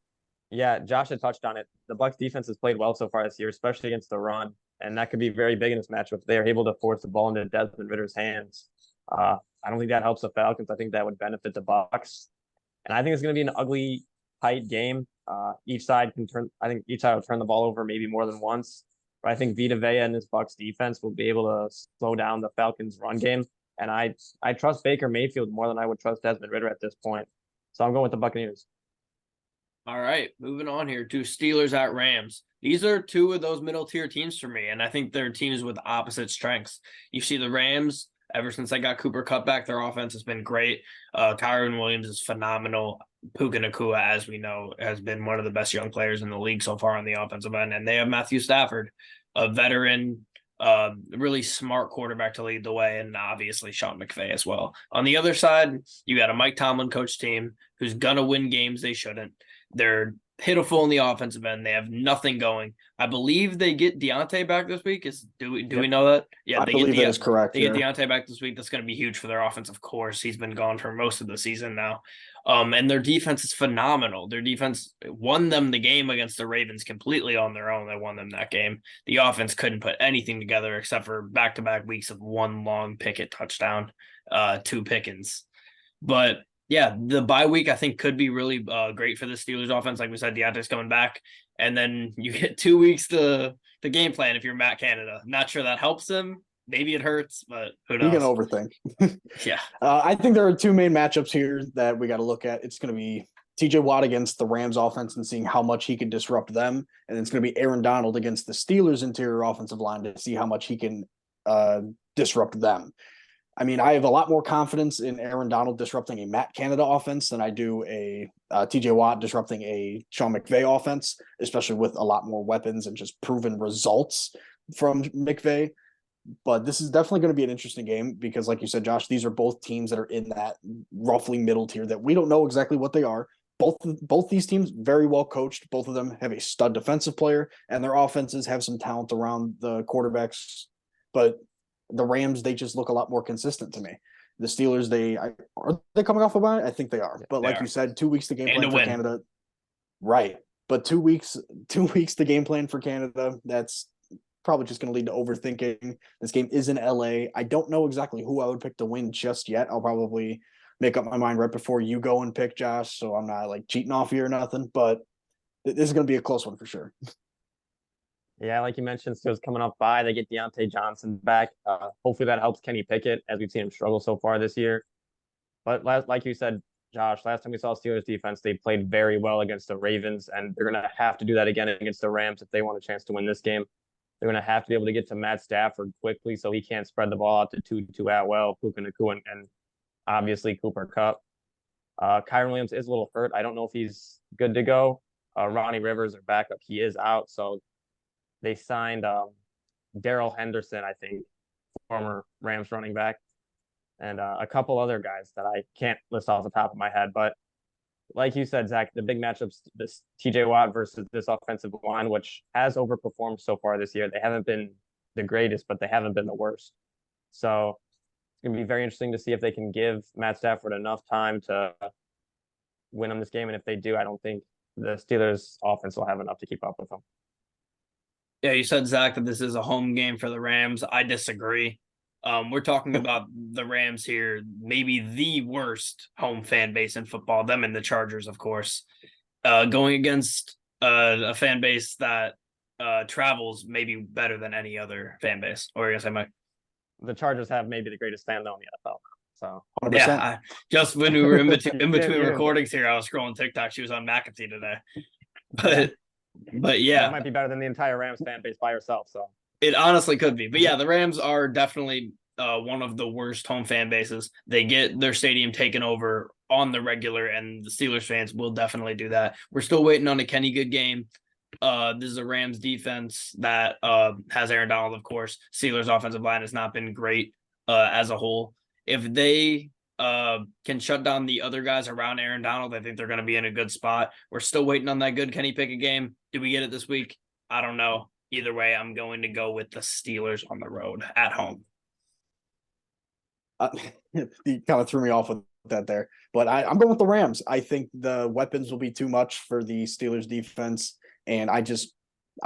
Yeah, Josh had touched on it. The Bucks defense has played well so far this year, especially against the run, and that could be very big in this matchup. If they are able to force the ball into Desmond Ritter's hands, I don't think that helps the Falcons. I think that would benefit the Bucks, and I think it's going to be an ugly, tight game. Each side can turn. I think each side will turn the ball over maybe more than once. But I think Vita Vea and his Bucks defense will be able to slow down the Falcons' run game, and I trust Baker Mayfield more than I would trust Desmond Ritter at this point. So I'm going with the Buccaneers. All right, moving on here to Steelers at Rams. These are two of those middle tier teams for me, and I think they're teams with opposite strengths. You see the Rams, ever since they got Cooper Kupp back, their offense has been great. Kyron Williams is phenomenal. Puka Nacua, as we know, has been one of the best young players in the league so far on the offensive end. And they have Matthew Stafford, a veteran, really smart quarterback to lead the way, and obviously Sean McVay as well. On the other side, you got a Mike Tomlin coach team who's going to win games they shouldn't. They're pitiful in the offensive end. They have nothing going. I believe they get Deontay back this week. Do we know that? Yeah, I believe that is correct. They get Deontay back this week. That's going to be huge for their offense, of course. He's been gone for most of the season now. And their defense is phenomenal. Their defense won them the game against the Ravens completely on their own. They won them that game. The offense couldn't put anything together except for back-to-back weeks of one long Pickett touchdown, 2 Pickens. But yeah, the bye week I think could be really great for the Steelers offense. Like we said, Deontay's coming back, and then you get 2 weeks to game plan if you're Matt Canada. Not sure that helps him. Maybe it hurts, but who knows? You can overthink. Yeah. I think there are 2 main matchups here that we got to look at. It's going to be TJ Watt against the Rams offense and seeing how much he can disrupt them. And it's going to be Aaron Donald against the Steelers interior offensive line to see how much he can disrupt them. I mean, I have a lot more confidence in Aaron Donald disrupting a Matt Canada offense than I do a TJ Watt disrupting a Sean McVay offense, especially with a lot more weapons and just proven results from McVay. But this is definitely going to be an interesting game because, like you said, Josh, these are both teams that are in that roughly middle tier that we don't know exactly what they are. Both these teams very well coached. Both of them have a stud defensive player, and their offenses have some talent around the quarterbacks. But the Rams, they just look a lot more consistent to me. The Steelers, are they coming off a bye? I think they are. But like you said, 2 weeks to game plan for Canada. Right. But 2 weeks to game plan for Canada. That's probably just going to lead to overthinking. This game is in LA. I don't know exactly who I would pick to win just yet. I'll probably make up my mind right before you go and pick, Josh, so I'm not cheating off you or nothing. But this is going to be a close one for sure. Yeah, like you mentioned, Steelers coming up by. They get Deontay Johnson back. Hopefully that helps Kenny Pickett as we've seen him struggle so far this year. But like you said, Josh, last time we saw Steelers defense, they played very well against the Ravens, and they're going to have to do that again against the Rams if they want a chance to win this game. They're going to have to be able to get to Matt Stafford quickly so he can't spread the ball out to Tutu Atwell, Puka Nacua, and obviously Cooper Kupp. Kyron Williams is a little hurt. I don't know if he's good to go. Ronnie Rivers, their backup, he is out. So they signed Darrell Henderson, I think, former Rams running back, and a couple other guys that I can't list off the top of my head. But like you said, Zach, the big matchups, this TJ Watt versus this offensive line, which has overperformed so far this year. They haven't been the greatest, but they haven't been the worst. So it's going to be very interesting to see if they can give Matt Stafford enough time to win on this game. And if they do, I don't think the Steelers offense will have enough to keep up with them. Yeah, you said, Zach, that this is a home game for the Rams. I disagree. We're talking about the Rams here, maybe the worst home fan base in football, them and the Chargers, of course, going against a fan base that travels maybe better than any other fan base. Or you're going to say, Mike? The Chargers have maybe the greatest fan though in the NFL. So 100%. Yeah, just when we were in between Yeah. recordings here, I was scrolling TikTok. She was on McAfee today. But yeah, that might be better than the entire Rams fan base by herself. So it honestly could be. But yeah, the Rams are definitely one of the worst home fan bases. They get their stadium taken over on the regular, and the Steelers fans will definitely do that. We're still waiting on a Kenny Good game. This is a Rams defense that has Aaron Donald, of course. Steelers offensive line has not been great as a whole. If they can shut down the other guys around Aaron Donald, I think they're going to be in a good spot. We're still waiting on that good Kenny Pickett game. Do we get it this week? I don't know. Either way, I'm going to go with the Steelers on the road at home. You kind of threw me off with that there, but I'm going with the Rams. I think the weapons will be too much for the Steelers defense, and I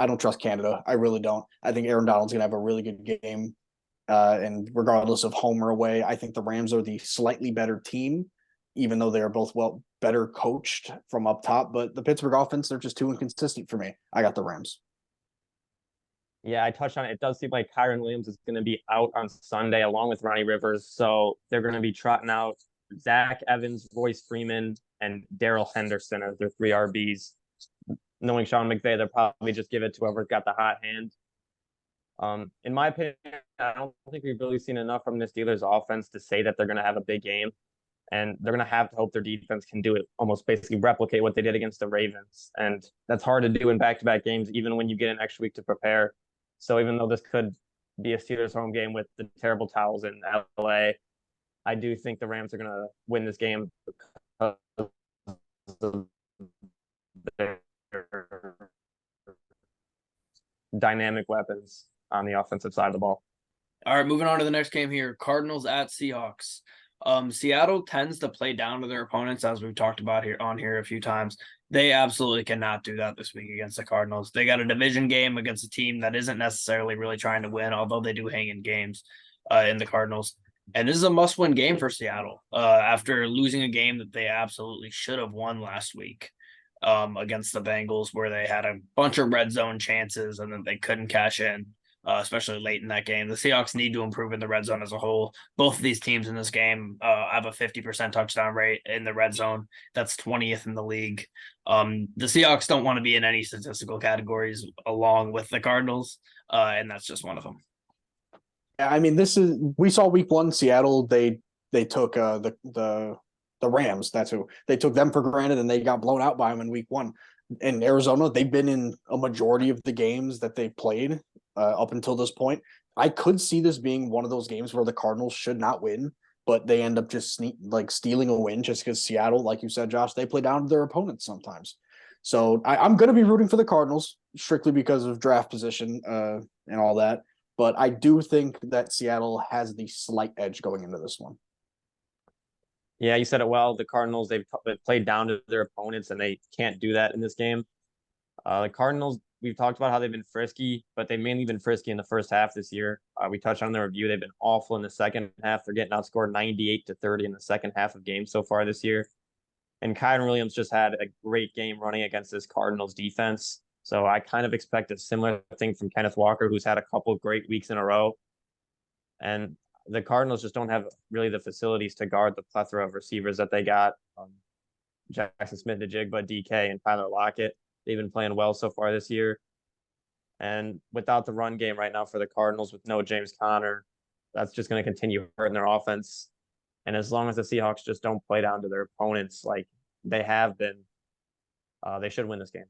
don't trust Canada. I really don't. I think Aaron Donald's going to have a really good game, and regardless of home or away, I think the Rams are the slightly better team, even though they are both better coached from up top. But the Pittsburgh offense, they're just too inconsistent for me. I got the Rams. yeah, I touched on it. It does seem like Kyron Williams is going to be out on Sunday along with Ronnie Rivers. So they're going to be trotting out Zach Evans, Royce Freeman, and Daryl Henderson as their 3 RBs. Knowing Sean McVay, they'll probably just give it to whoever's got the hot hand. In my opinion, I don't think we've really seen enough from the Steelers offense to say that they're going to have a big game. And they're going to have to hope their defense can do it, almost basically replicate what they did against the Ravens. And that's hard to do in back-to-back games, even when you get an extra week to prepare. So even though this could be a Steelers home game with the terrible towels in LA, I do think the Rams are going to win this game because of their dynamic weapons on the offensive side of the ball. All right, moving on to the next game here. Cardinals at Seahawks. Seattle tends to play down to their opponents, as we've talked about here a few times. They absolutely cannot do that this week against the Cardinals. They got a division game against a team that isn't necessarily really trying to win, although they do hang in games in the Cardinals. And this is a must-win game for Seattle after losing a game that they absolutely should have won last week against the Bengals, where they had a bunch of red zone chances and then they couldn't cash in. Especially late in that game. The Seahawks need to improve in the red zone as a whole. Both of these teams in this game have a 50% touchdown rate in the red zone. That's 20th in the league. The Seahawks don't want to be in any statistical categories along with the Cardinals, and that's just one of them. Yeah, I mean, we saw week 1 Seattle. They took the Rams. That's who they took them for granted, and they got blown out by them in week 1. In Arizona, they've been in a majority of the games that they played up until this point. I could see this being one of those games where the Cardinals should not win, but they end up just stealing a win just because Seattle, like you said, Josh, they play down to their opponents sometimes. So I'm going to be rooting for the Cardinals strictly because of draft position and all that. But I do think that Seattle has the slight edge going into this one. Yeah, you said it well. The Cardinals, they've played down to their opponents, and they can't do that in this game. The Cardinals, we've talked about how they've been frisky, but they've mainly been frisky in the first half this year. We touched on the review. They've been awful in the second half. They're getting outscored 98-30 in the second half of games so far this year. And Kyron Williams just had a great game running against this Cardinals defense. So I kind of expect a similar thing from Kenneth Walker, who's had a couple of great weeks in a row. And the Cardinals just don't have really the facilities to guard the plethora of receivers that they got. Jackson Smith-Njigba, DK, and Tyler Lockett. They've been playing well so far this year. And without the run game right now for the Cardinals with no James Conner, that's just going to continue hurting their offense. And as long as the Seahawks just don't play down to their opponents like they have been, they should win this game.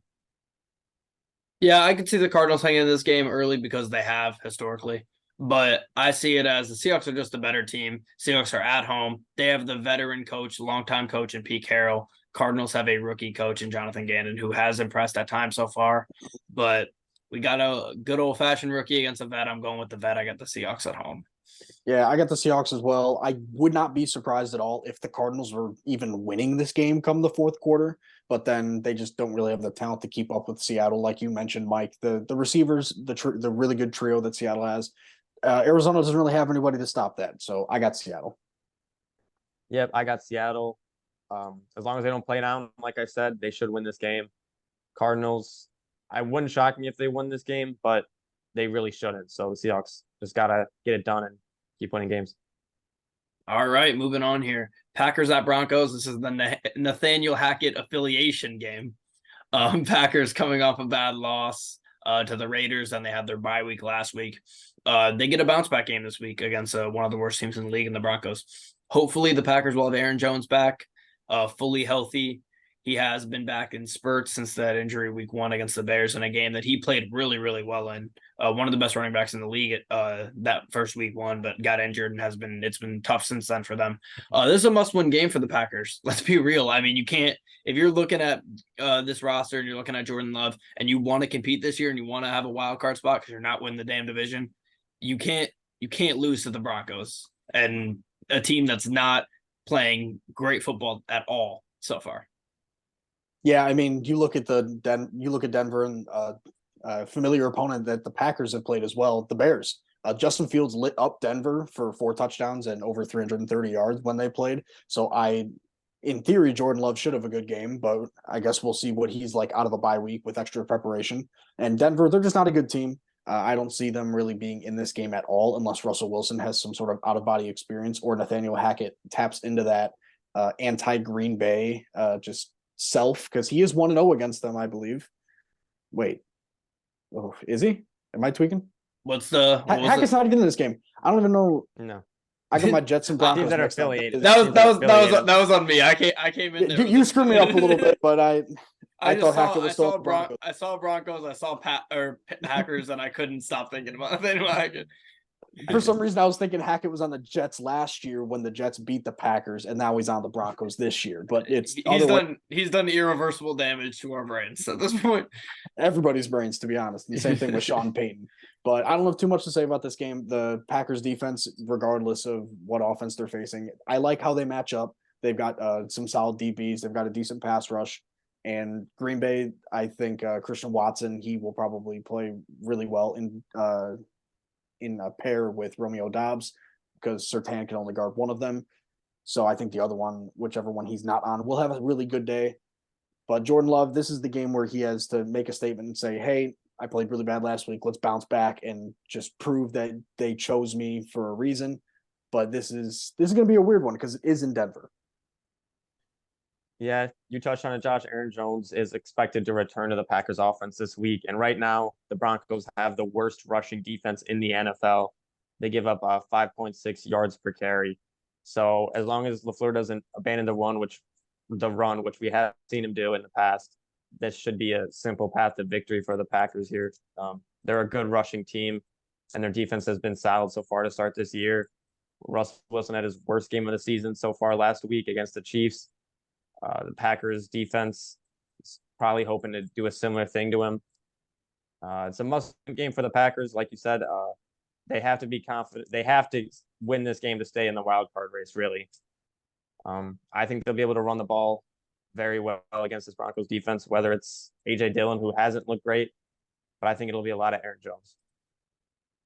Yeah, I could see the Cardinals hanging in this game early because they have historically. But I see it as the Seahawks are just a better team. Seahawks are at home. They have the veteran coach, longtime coach in Pete Carroll. Cardinals have a rookie coach in Jonathan Gannon who has impressed at times so far, but we got a good old fashioned rookie against a vet. I'm going with the vet. I got the Seahawks at home. Yeah, I got the Seahawks as well. I would not be surprised at all if the Cardinals were even winning this game come the fourth quarter, but then they just don't really have the talent to keep up with Seattle, like you mentioned, Mike. The receivers, the really good trio that Seattle has. Arizona doesn't really have anybody to stop that, so I got Seattle. Yep, I got Seattle. As long as they don't play down, like I said, they should win this game. Cardinals, I wouldn't shock me if they won this game, but they really shouldn't. So the Seahawks just gotta get it done and keep winning games. All right, moving on here. Packers at Broncos. This is the Nathaniel Hackett affiliation game. Packers coming off a bad loss to the Raiders, and they had their bye week last week. They get a bounce back game this week against one of the worst teams in the league in the Broncos. Hopefully, the Packers will have Aaron Jones back, fully healthy. He has been back in spurts since that injury week 1 against the Bears in a game that he played really, really well in. One of the best running backs in the league that first week 1, but got injured and it's been tough since then for them. This is a must-win game for the Packers. Let's be real. I mean, you can't if you're looking at this roster and you're looking at Jordan Love and you want to compete this year and you want to have a wild card spot because you're not winning the damn division, you can't lose to the Broncos and a team that's not playing great football at all so far. Yeah, I mean, you look at Denver and familiar opponent that the Packers have played as well, the Bears. Justin Fields lit up Denver for 4 touchdowns and over 330 yards when they played. So in theory, Jordan Love should have a good game, but I guess we'll see what he's like out of a bye week with extra preparation. And Denver, they're just not a good team. I don't see them really being in this game at all unless Russell Wilson has some sort of out-of-body experience or Nathaniel Hackett taps into that anti-Green Bay just self, because he is 1-0 against them, I believe. Wait. Oh, is he? Am I tweaking? Hackett's not even in this game. I don't even know. No. I got my Jets and Broncos Teams that are mixed up. affiliated. That was on me. I came in there. You screwed me up a little bit, but I thought Hackett was still Broncos. I saw Broncos. I saw Packers, and I couldn't stop thinking about it. For some reason, I was thinking Hackett was on the Jets last year when the Jets beat the Packers, and now he's on the Broncos this year. But he's done irreversible damage to our brains at this point. Everybody's brains, to be honest. And the same thing with Sean Payton. But I don't have too much to say about this game. The Packers defense, regardless of what offense they're facing, I like how they match up. They've got some solid DBs. They've got a decent pass rush. And Green Bay, I think Christian Watson, he will probably play really well in a pair with Romeo Doubs because Surtain can only guard one of them. So I think the other one, whichever one he's not on, will have a really good day. But Jordan Love, this is the game where he has to make a statement and say, hey, I played really bad last week. Let's bounce back and just prove that they chose me for a reason. But this is going to be a weird one because it is in Denver. Yeah, you touched on it, Josh. Aaron Jones is expected to return to the Packers offense this week. And right now, the Broncos have the worst rushing defense in the NFL. They give up 5.6 yards per carry. So as long as LaFleur doesn't abandon the run, which we have seen him do in the past, this should be a simple path to victory for the Packers here. They're a good rushing team, and their defense has been solid so far to start this year. Russell Wilson had his worst game of the season so far last week against the Chiefs. The Packers defense is probably hoping to do a similar thing to him. It's a must-win game for the Packers. Like you said, they have to be confident. They have to win this game to stay in the wild card race, really. I think they'll be able to run the ball very well against this Broncos defense, whether it's A.J. Dillon, who hasn't looked great, but I think it'll be a lot of Aaron Jones.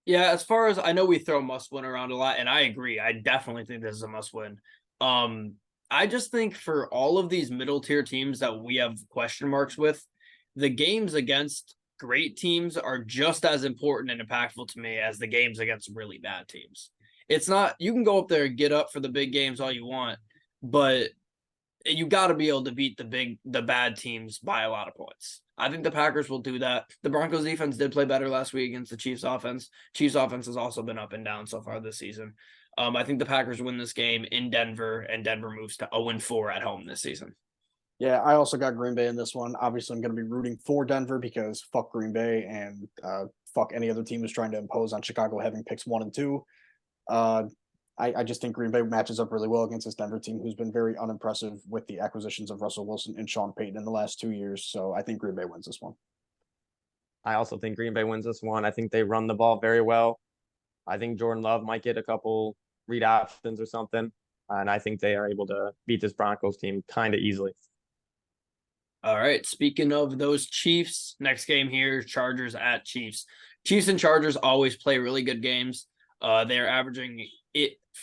Yeah, as far as I know, we throw must-win around a lot, and I agree. I definitely think this is a must-win. I just think for all of these middle-tier teams that we have question marks with, the games against great teams are just as important and impactful to me as the games against really bad teams. It's not, you can go up there and get up for the big games all you want, but you got to be able to beat the bad teams by a lot of points. I think the Packers will do that. The Broncos defense did play better last week against the Chiefs offense. Chiefs offense has also been up and down so far this season. I think the Packers win this game in Denver, and Denver moves to 0-4 at home this season. Yeah, I also got Green Bay in this one. Obviously, I'm going to be rooting for Denver because fuck Green Bay and fuck any other team who's trying to impose on Chicago having picks 1 and 2. I just think Green Bay matches up really well against this Denver team, who's been very unimpressive with the acquisitions of Russell Wilson and Sean Payton in the last 2 years. So I think Green Bay wins this one. I also think Green Bay wins this one. I think they run the ball very well. I think Jordan Love might get a couple read options or something. And I think they are able to beat this Broncos team kind of easily. All right. Speaking of those Chiefs, next game here, Chargers at Chiefs. Chiefs and Chargers always play really good games. They're averaging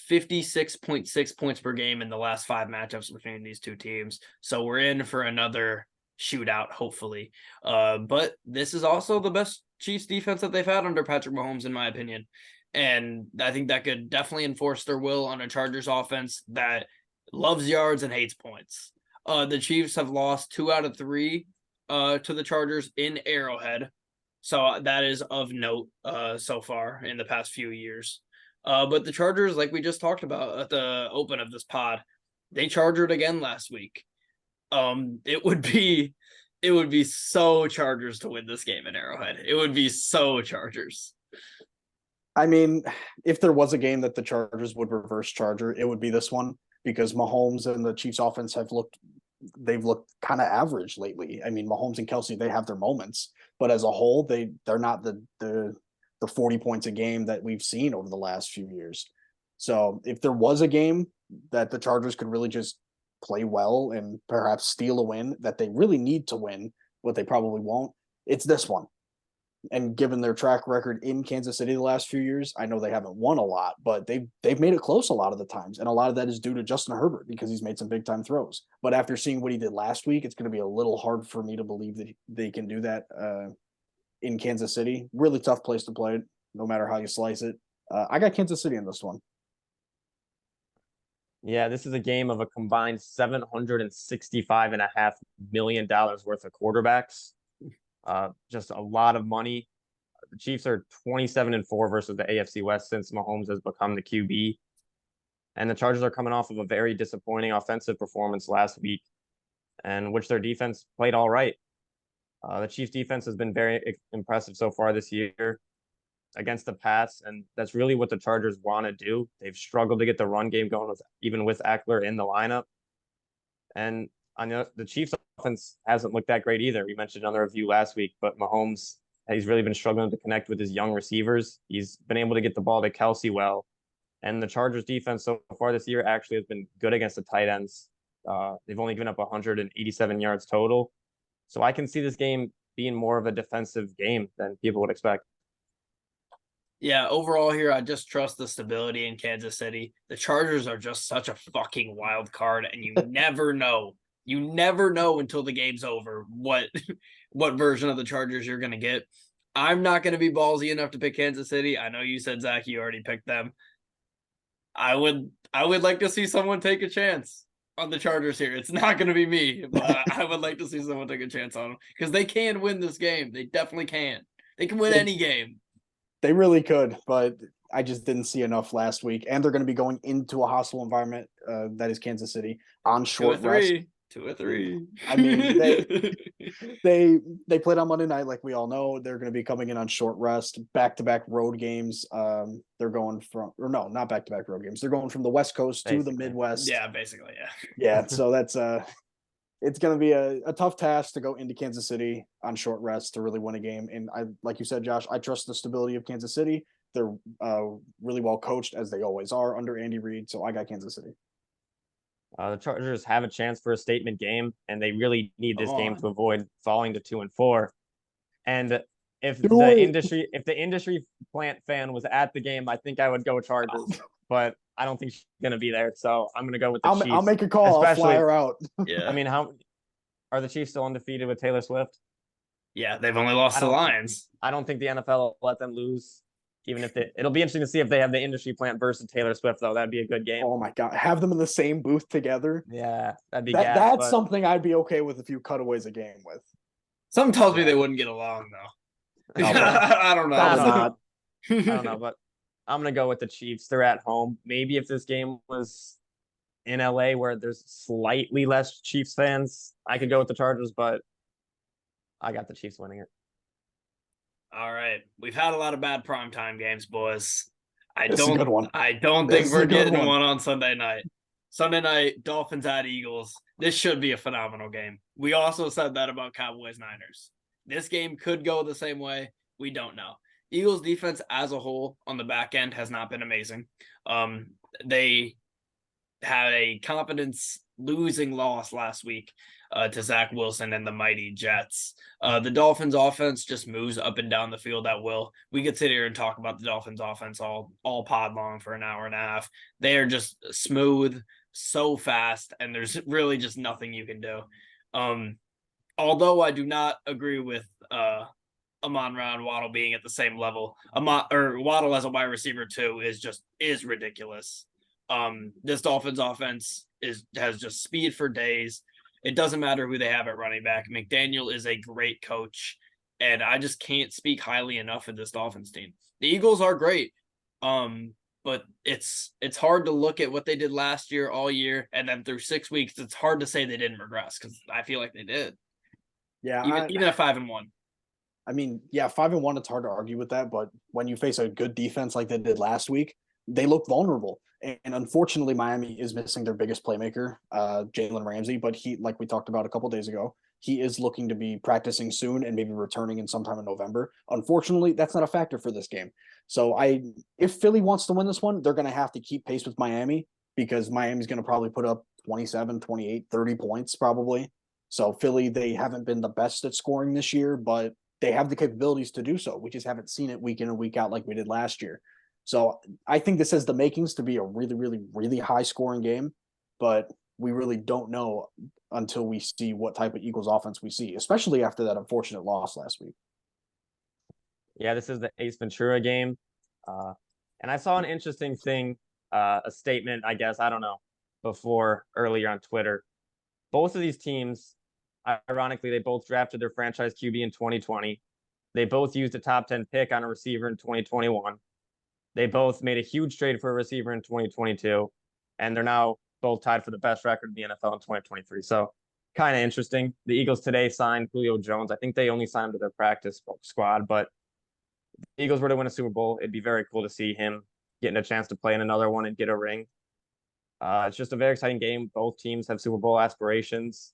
56.6 points per game in the last 5 matchups between these two teams. So we're in for another shootout, hopefully. But this is also the best Chiefs defense that they've had under Patrick Mahomes, in my opinion. And I think that could definitely enforce their will on a Chargers offense that loves yards and hates points. The Chiefs have lost 2 out of 3 to the Chargers in Arrowhead. So that is of note so far in the past few years. But the Chargers, like we just talked about at the open of this pod, they chargered again last week. It would be so Chargers to win this game in Arrowhead. It would be so Chargers. I mean, if there was a game that the Chargers would reverse charger, it would be this one, because Mahomes and the Chiefs offense they've looked kind of average lately. I mean, Mahomes and Kelsey, they have their moments, but as a whole, they're not the 40 points a game that we've seen over the last few years. So if there was a game that the Chargers could really just play well and perhaps steal a win that they really need to win, but they probably won't, it's this one. And given their track record in Kansas City the last few years, I know they haven't won a lot, but they've made it close a lot of the times. And a lot of that is due to Justin Herbert, because he's made some big time throws. But after seeing what he did last week, it's going to be a little hard for me to believe that they can do that in Kansas City. Really tough place to play it, no matter how you slice it. I got Kansas City in this one. Yeah, this is a game of a combined $765.5 million worth of quarterbacks. Just a lot of money. The Chiefs are 27-4 versus the AFC West since Mahomes has become the QB. And the Chargers are coming off of a very disappointing offensive performance last week, and which their defense played all right. The Chiefs defense has been very impressive so far this year against the pass, and that's really what the Chargers want to do. They've struggled to get the run game going even with Eckler in the lineup. And I know the Chiefs offense hasn't looked that great either. We mentioned another review last week, but Mahomes, he's really been struggling to connect with his young receivers. He's been able to get the ball to Kelsey well. And the Chargers defense so far this year actually has been good against the tight ends. They've only given up 187 yards total. So I can see this game being more of a defensive game than people would expect. Yeah, overall here, I just trust the stability in Kansas City. The Chargers are just such a fucking wild card, and you never know. You never know until the game's over what version of the Chargers you're going to get. I'm not going to be ballsy enough to pick Kansas City. I know you said, Zach, you already picked them. I would like to see someone take a chance on the Chargers here. It's not going to be me, but I would like to see someone take a chance on them, because they can win this game. They definitely can. They can win any game. They really could, but I just didn't see enough last week. And they're going to be going into a hostile environment that is Kansas City on short rest. 2 or 3. I mean, they played on Monday night, like we all know. They're going to be coming in on short rest, back-to-back road games. They're going not back-to-back road games. They're going from the West Coast to the Midwest. Yeah, basically, yeah. Yeah, so that's it's going to be a tough task to go into Kansas City on short rest to really win a game. And I, like you said, Josh, I trust the stability of Kansas City. They're really well coached, as they always are under Andy Reid. So I got Kansas City. The Chargers have a chance for a statement game, and they really need this game to avoid falling to 2-4. And if the industry plant fan was at the game, I think I would go Chargers, but I don't think she's going to be there. So I'm going to go with the Chiefs. I'll make a call. I'll fly her out. Yeah. I mean, how are the Chiefs still undefeated with Taylor Swift? Yeah, they've only lost the Lions. I don't think the NFL will let them lose. Even if it'll be interesting to see if they have the industry plant versus Taylor Swift, though. That'd be a good game. Oh my God. Have them in the same booth together. Yeah, that'd be that's something I'd be okay with a few cutaways a game with. Something tells me they wouldn't get along, though. I don't know. I don't know, but I'm going to go with the Chiefs. They're at home. Maybe if this game was in LA where there's slightly less Chiefs fans, I could go with the Chargers, but I got the Chiefs winning it. All right. We've had a lot of bad primetime games, boys. This is a good one. I don't This think is we're a good getting one. one on Sunday night. Sunday night, Dolphins at Eagles. This should be a phenomenal game. We also said that about Cowboys Niners. This game could go the same way. We don't know. Eagles defense as a whole on the back end has not been amazing. They had a confidence losing loss last week to Zach Wilson and the mighty Jets. The Dolphins offense just moves up and down the field at will. We could sit here and talk about the Dolphins offense all pod long for an hour and a half. They are just smooth, so fast, and there's really just nothing you can do. Although I do not agree with Amon-Ra and Waddle being at the same level. Waddle as a wide receiver too is ridiculous. This Dolphins offense has just speed for days. It doesn't matter who they have at running back. McDaniel is a great coach, and I just can't speak highly enough of this Dolphins team. The Eagles are great, but it's hard to look at what they did last year, all year, and then through 6 weeks, it's hard to say they didn't regress because I feel like they did. Yeah, even at 5-1. I mean, yeah, 5-1. It's hard to argue with that, but when you face a good defense like they did last week, they look vulnerable. And unfortunately, Miami is missing their biggest playmaker, Jalen Ramsey. But he, like we talked about a couple days ago, he is looking to be practicing soon and maybe returning in sometime in November. Unfortunately, that's not a factor for this game. So if Philly wants to win this one, they're going to have to keep pace with Miami because Miami's going to probably put up 27, 28, 30 points probably. So Philly, they haven't been the best at scoring this year, but they have the capabilities to do so. We just haven't seen it week in and week out like we did last year. So I think this has the makings to be a really, really, really high scoring game, but we really don't know until we see what type of Eagles offense we see, especially after that unfortunate loss last week. Yeah, this is the Ace Ventura game. And I saw an interesting thing, a statement, I guess, I don't know, earlier on Twitter. Both of these teams, ironically, they both drafted their franchise QB in 2020. They both used a top 10 pick on a receiver in 2021. They both made a huge trade for a receiver in 2022, and they're now both tied for the best record in the NFL in 2023. So kind of interesting. The Eagles today signed Julio Jones. I think they only signed him to their practice squad, but if the Eagles were to win a Super Bowl, it'd be very cool to see him getting a chance to play in another one and get a ring. It's just a very exciting game. Both teams have Super Bowl aspirations.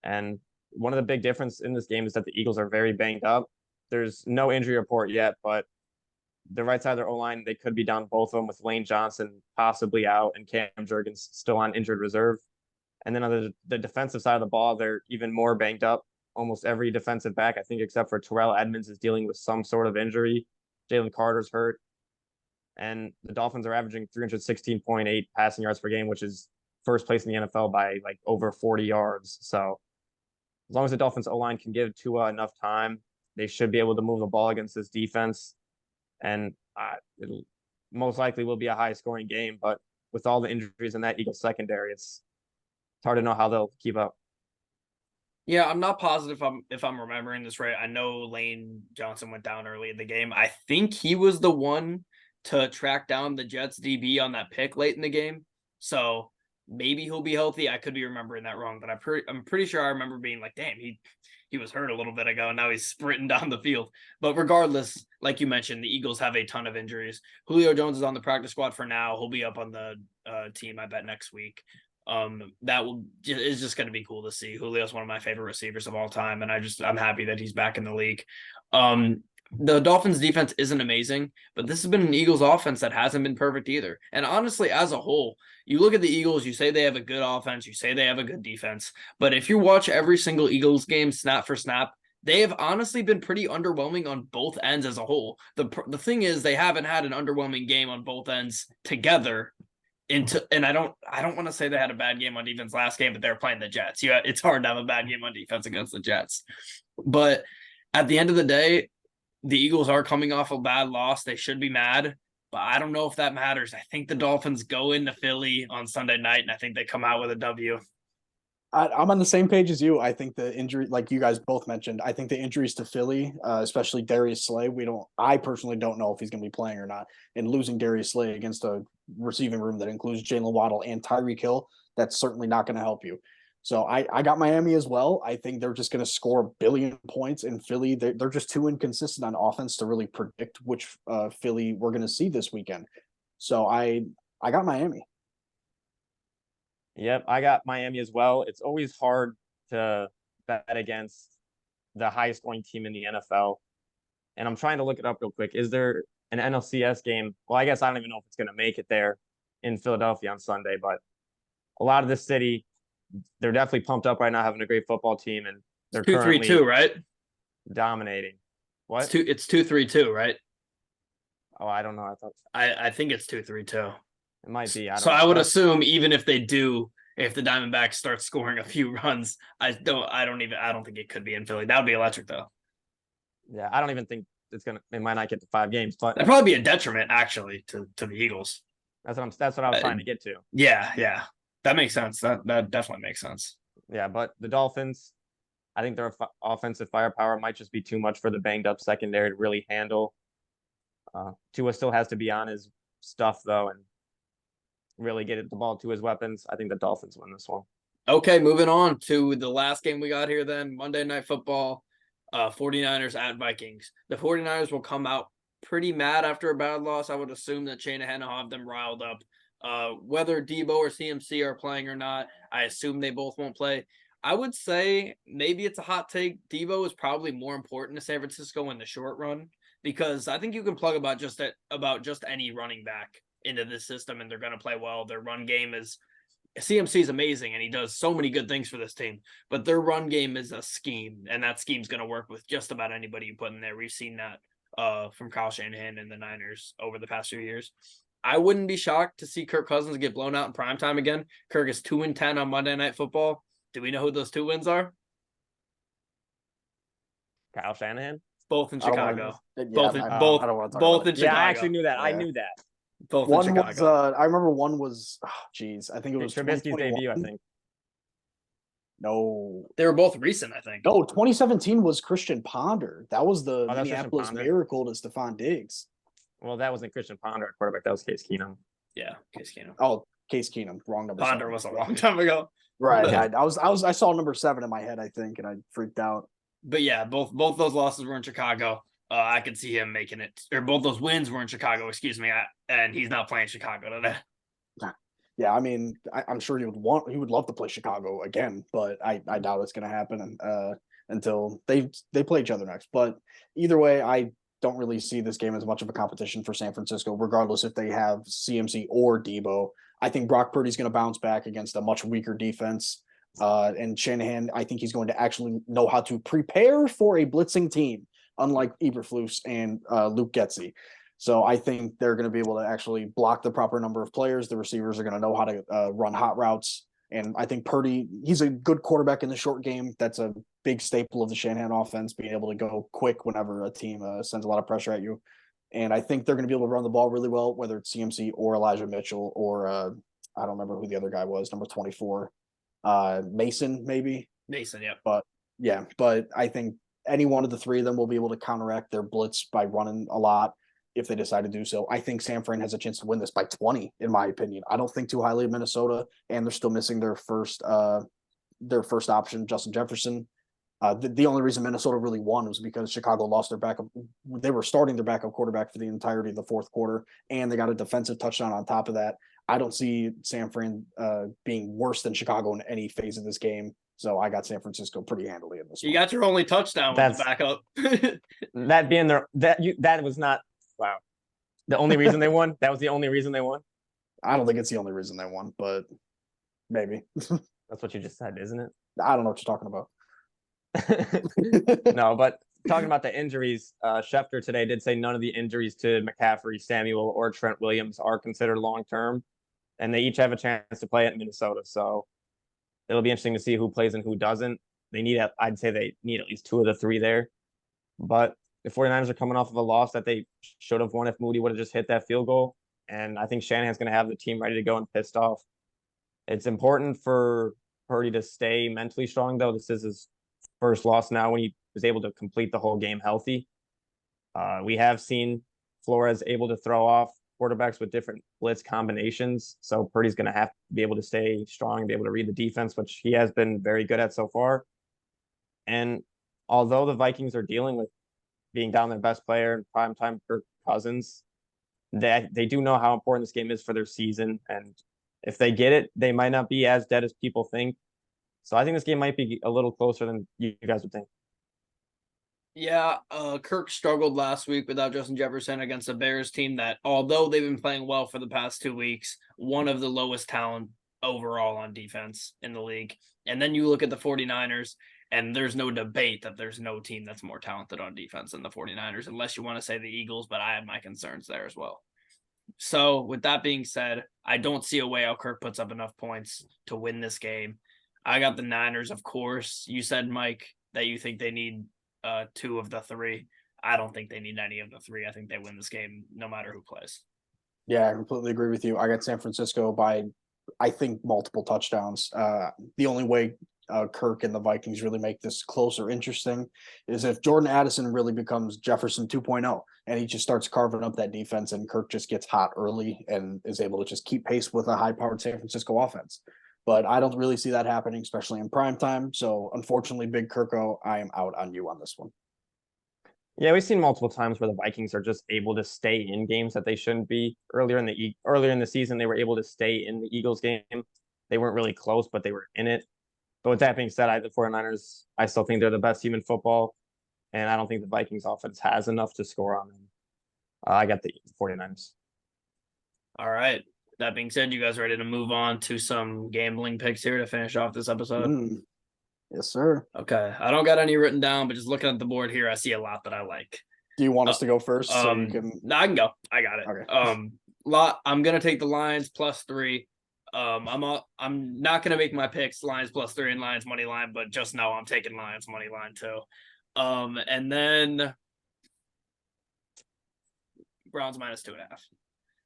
And one of the big differences in this game is that the Eagles are very banged up. There's no injury report yet, but the right side of their O-line, they could be down both of them with Lane Johnson possibly out and Cam Jurgens still on injured reserve. And then on the defensive side of the ball, they're even more banged up. Almost every defensive back, I think, except for Terrell Edmonds, is dealing with some sort of injury. Jalen Carter's hurt. And the Dolphins are averaging 316.8 passing yards per game, which is first place in the NFL by like over 40 yards. So as long as the Dolphins O-line can give Tua enough time, they should be able to move the ball against this defense. And it'll most likely will be a high scoring game, but with all the injuries in that Eagles secondary, it's hard to know how they'll keep up. Yeah, I'm not positive if I'm remembering this right. I know Lane Johnson went down early in the game. I think he was the one to track down the Jets DB on that pick late in the game. So maybe he'll be healthy. I could be remembering that wrong, but I'm pretty sure I remember being like, damn, he was hurt a little bit ago, and now he's sprinting down the field. But regardless, like you mentioned, the Eagles have a ton of injuries. Julio Jones is on the practice squad for now. He'll be up on the team, I bet, next week. That is just going to be cool to see. Julio's one of my favorite receivers of all time, and I'm happy that he's back in the league. The Dolphins defense isn't amazing, but this has been an Eagles offense that hasn't been perfect either. And honestly, as a whole, you look at the Eagles, you say they have a good offense, you say they have a good defense, but if you watch every single Eagles game snap for snap, they have honestly been pretty underwhelming on both ends as a whole. The thing is, they haven't had an underwhelming game on both ends together. And I don't want to say they had a bad game on defense last game, but they're playing the Jets. It's hard to have a bad game on defense against the Jets. But at the end of the day, the Eagles are coming off a bad loss. They should be mad, but I don't know if that matters. I think the Dolphins go into Philly on Sunday night, and I think they come out with a W. I'm on the same page as you. I think the injury, like you guys both mentioned, I think the injuries to Philly, especially Darius Slay, I personally don't know if he's going to be playing or not. And losing Darius Slay against a receiving room that includes Jalen Waddle and Tyreek Hill, that's certainly not going to help you. So I got Miami as well. I think they're just going to score a billion points in Philly. They're just too inconsistent on offense to really predict which Philly we're going to see this weekend. So I got Miami. Yep, I got Miami as well. It's always hard to bet against the highest scoring team in the NFL. And I'm trying to look it up real quick. Is there an NLCS game? Well, I guess I don't even know if it's going to make it there in Philadelphia on Sunday, but a lot of the city, they're definitely pumped up right now, having a great football team, and they're 2-3-2, right? dominating. What? It's 2-3-2, right? Oh, I don't know. I thought I think it's 2-3-2. it might be. So I would assume even if they do, if the Diamondbacks start scoring a few runs, I don't think it could be in Philly. That would be electric though. Yeah, I don't even think it might not get to 5 games, but that'd probably be a detriment actually to the Eagles. That's what I was trying to get to. Yeah. That makes sense. That definitely makes sense. Yeah, but the Dolphins, I think their offensive firepower might just be too much for the banged up secondary to really handle. Tua still has to be on his stuff though, and really get the ball to his weapons. I think the Dolphins win this one. Okay, moving on to the last game we got here then, Monday Night Football, 49ers at Vikings. The 49ers will come out pretty mad after a bad loss. I would assume that Shanahan will have them riled up. Whether Debo or CMC are playing or not, I assume they both won't play. I would say maybe it's a hot take. Debo is probably more important to San Francisco in the short run because I think you can plug about just any running back into this system and they're going to play well. Their run game is CMC is amazing and he does so many good things for this team, but their run game is a scheme and that scheme's going to work with just about anybody you put in there. We've seen that from Kyle Shanahan and the Niners over the past few years. I wouldn't be shocked to see Kirk Cousins get blown out in primetime again. Kirk is 2-10 on Monday Night Football. Do we know who those 2 wins are? Kyle Shanahan? Both in Chicago. Both in Chicago. Yeah, I actually knew that. Yeah. I knew that. Both one in Chicago. Was, I remember one was, I think it was Trubisky's debut, I think. No. They were both recent, I think. No, 2017 was Christian Ponder. That was the Minneapolis Miracle to Stephon Diggs. Well, that wasn't Christian Ponder at quarterback. That was Case Keenum. Yeah, Case Keenum. Oh, Case Keenum. Wrong number. Ponder 7. Was a long time ago. Right. I saw number 7 in my head, I think, and I freaked out. But yeah, both those losses were in Chicago. I could see him making it, or both those wins were in Chicago, and he's not playing Chicago today. Yeah, I mean, I'm sure he would love to play Chicago again, but I doubt it's going to happen until they play each other next. But either way, I don't really see this game as much of a competition for San Francisco, regardless if they have CMC or Debo. I think Brock Purdy's going to bounce back against a much weaker defense. And Shanahan, I think he's going to actually know how to prepare for a blitzing team, unlike Eberflus and Luke Getsy. So I think they're going to be able to actually block the proper number of players. The receivers are going to know how to run hot routes. And I think Purdy, he's a good quarterback in the short game. That's a big staple of the Shanahan offense, being able to go quick whenever a team sends a lot of pressure at you. And I think they're going to be able to run the ball really well, whether it's CMC or Elijah Mitchell or I don't remember who the other guy was, number 24. Mason, maybe. Mason, yeah. But I think any one of the 3 of them will be able to counteract their blitz by running a lot if they decide to do so. I think San Fran has a chance to win this by 20, in my opinion. I don't think too highly of Minnesota, and they're still missing their first option, Justin Jefferson. The only reason Minnesota really won was because Chicago lost their backup. They were starting their backup quarterback for the entirety of the fourth quarter, and they got a defensive touchdown on top of that. I don't see San Fran being worse than Chicago in any phase of this game. So I got San Francisco pretty handily in this one. You got your only touchdown with the backup. That being that was not wow. The only reason they won? That was the only reason they won? I don't think it's the only reason they won, but maybe. That's what you just said, isn't it? I don't know what you're talking about. No, but talking about the injuries, Schefter today did say none of the injuries to McCaffrey, Samuel, or Trent Williams are considered long-term, and they each have a chance to play at Minnesota. So it'll be interesting to see who plays and who doesn't. I'd say they need at least 2 of the 3 there. But the 49ers are coming off of a loss that they should have won if Moody would have just hit that field goal. And I think Shanahan's going to have the team ready to go and pissed off. It's important for Purdy to stay mentally strong, though. This is his first loss now when he was able to complete the whole game healthy. We have seen Flores able to throw off quarterbacks with different blitz combinations. So Purdy's going to have to be able to stay strong and be able to read the defense, which he has been very good at so far. And although the Vikings are dealing with being down their best player in primetime Kirk Cousins, they do know how important this game is for their season, and if they get it, they might not be as dead as people think. So I think this game might be a little closer than you guys would think. Yeah, Kirk struggled last week without Justin Jefferson against a Bears team that, although they've been playing well for the past 2 weeks, one of the lowest talent overall on defense in the league. And then you look at the 49ers, and there's no debate that there's no team that's more talented on defense than the 49ers, unless you want to say the Eagles, but I have my concerns there as well. So with that being said, I don't see a way how Kirk puts up enough points to win this game. I got the Niners, of course. You said, Mike, that you think they need 2 of the 3. I don't think they need any of the 3. I think they win this game no matter who plays. Yeah, I completely agree with you. I got San Francisco by, I think, multiple touchdowns. The only way Kirk and the Vikings really make this close or interesting is if Jordan Addison really becomes Jefferson 2.0 and he just starts carving up that defense and Kirk just gets hot early and is able to just keep pace with a high-powered San Francisco offense. But I don't really see that happening, especially in prime time. So unfortunately, Big Kirko, I am out on you on this one. Yeah, we've seen multiple times where the Vikings are just able to stay in games that they shouldn't be. Earlier in the season, they were able to stay in the Eagles game. They weren't really close, but they were in it. But with that being said, the 49ers, I still think they're the best team in football, and I don't think the Vikings offense has enough to score on them. I got the 49ers. All right. That being said, you guys ready to move on to some gambling picks here to finish off this episode? Yes, sir. Okay. I don't got any written down, but just looking at the board here, I see a lot that I like. Do you want us to go first? So you can... No, I can go. I got it. Okay. I'm gonna take the Lions +3. I'm not gonna make my picks Lions +3 and Lions money line, but just know I'm taking Lions money line too. And then Browns -2.5.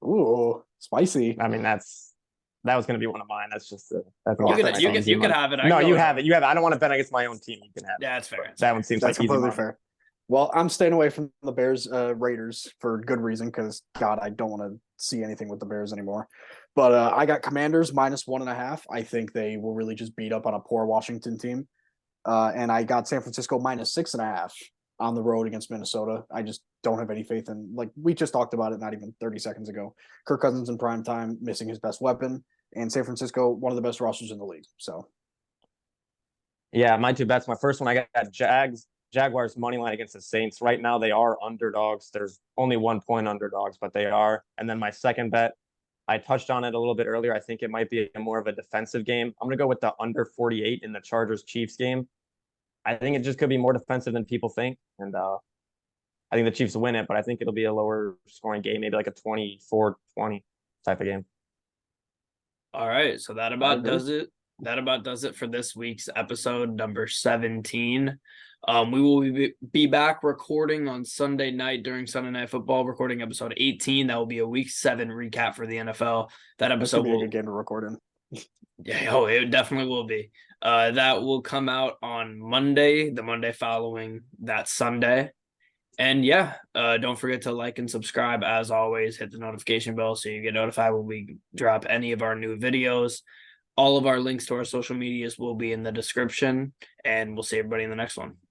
Ooh, spicy. I mean, that was going to be one of mine. That's just you can have it. No, you have it. You have it. I don't want to bet against my own team. You can have it. Yeah, that's fair. That one seems That's like completely easy fair. Well, I'm staying away from the Bears Raiders for good reason because God, I don't want to see anything with the Bears anymore. But I got Commanders -1.5. I think they will really just beat up on a poor Washington team. And I got San Francisco -6.5 on the road against Minnesota. I just don't have any faith in, like we just talked about it not even 30 seconds ago. Kirk Cousins in prime time, missing his best weapon, and San Francisco, one of the best rosters in the league. So, yeah, my 2 bets. My first one, I got Jaguars money line against the Saints. Right now, they are underdogs. There's only 1 point underdogs, but they are. And then my second bet, I touched on it a little bit earlier. I think it might be more of a defensive game. I'm going to go with the under 48 in the Chargers-Chiefs game. I think it just could be more defensive than people think. And I think the Chiefs win it, but I think it'll be a lower scoring game, maybe like a 24-20 type of game. All right. So that about does it. That about does it for this week's episode number 17. We will be back recording on Sunday night during Sunday Night Football, recording episode 18. That will be a week 7 recap for the NFL. That episode will be a good game to record in. Yeah, it definitely will be. That will come out on Monday, the Monday following that Sunday. And yeah, don't forget to like and subscribe. As always, hit the notification bell so you get notified when we drop any of our new videos. All of our links to our social medias will be in the description, and we'll see everybody in the next one.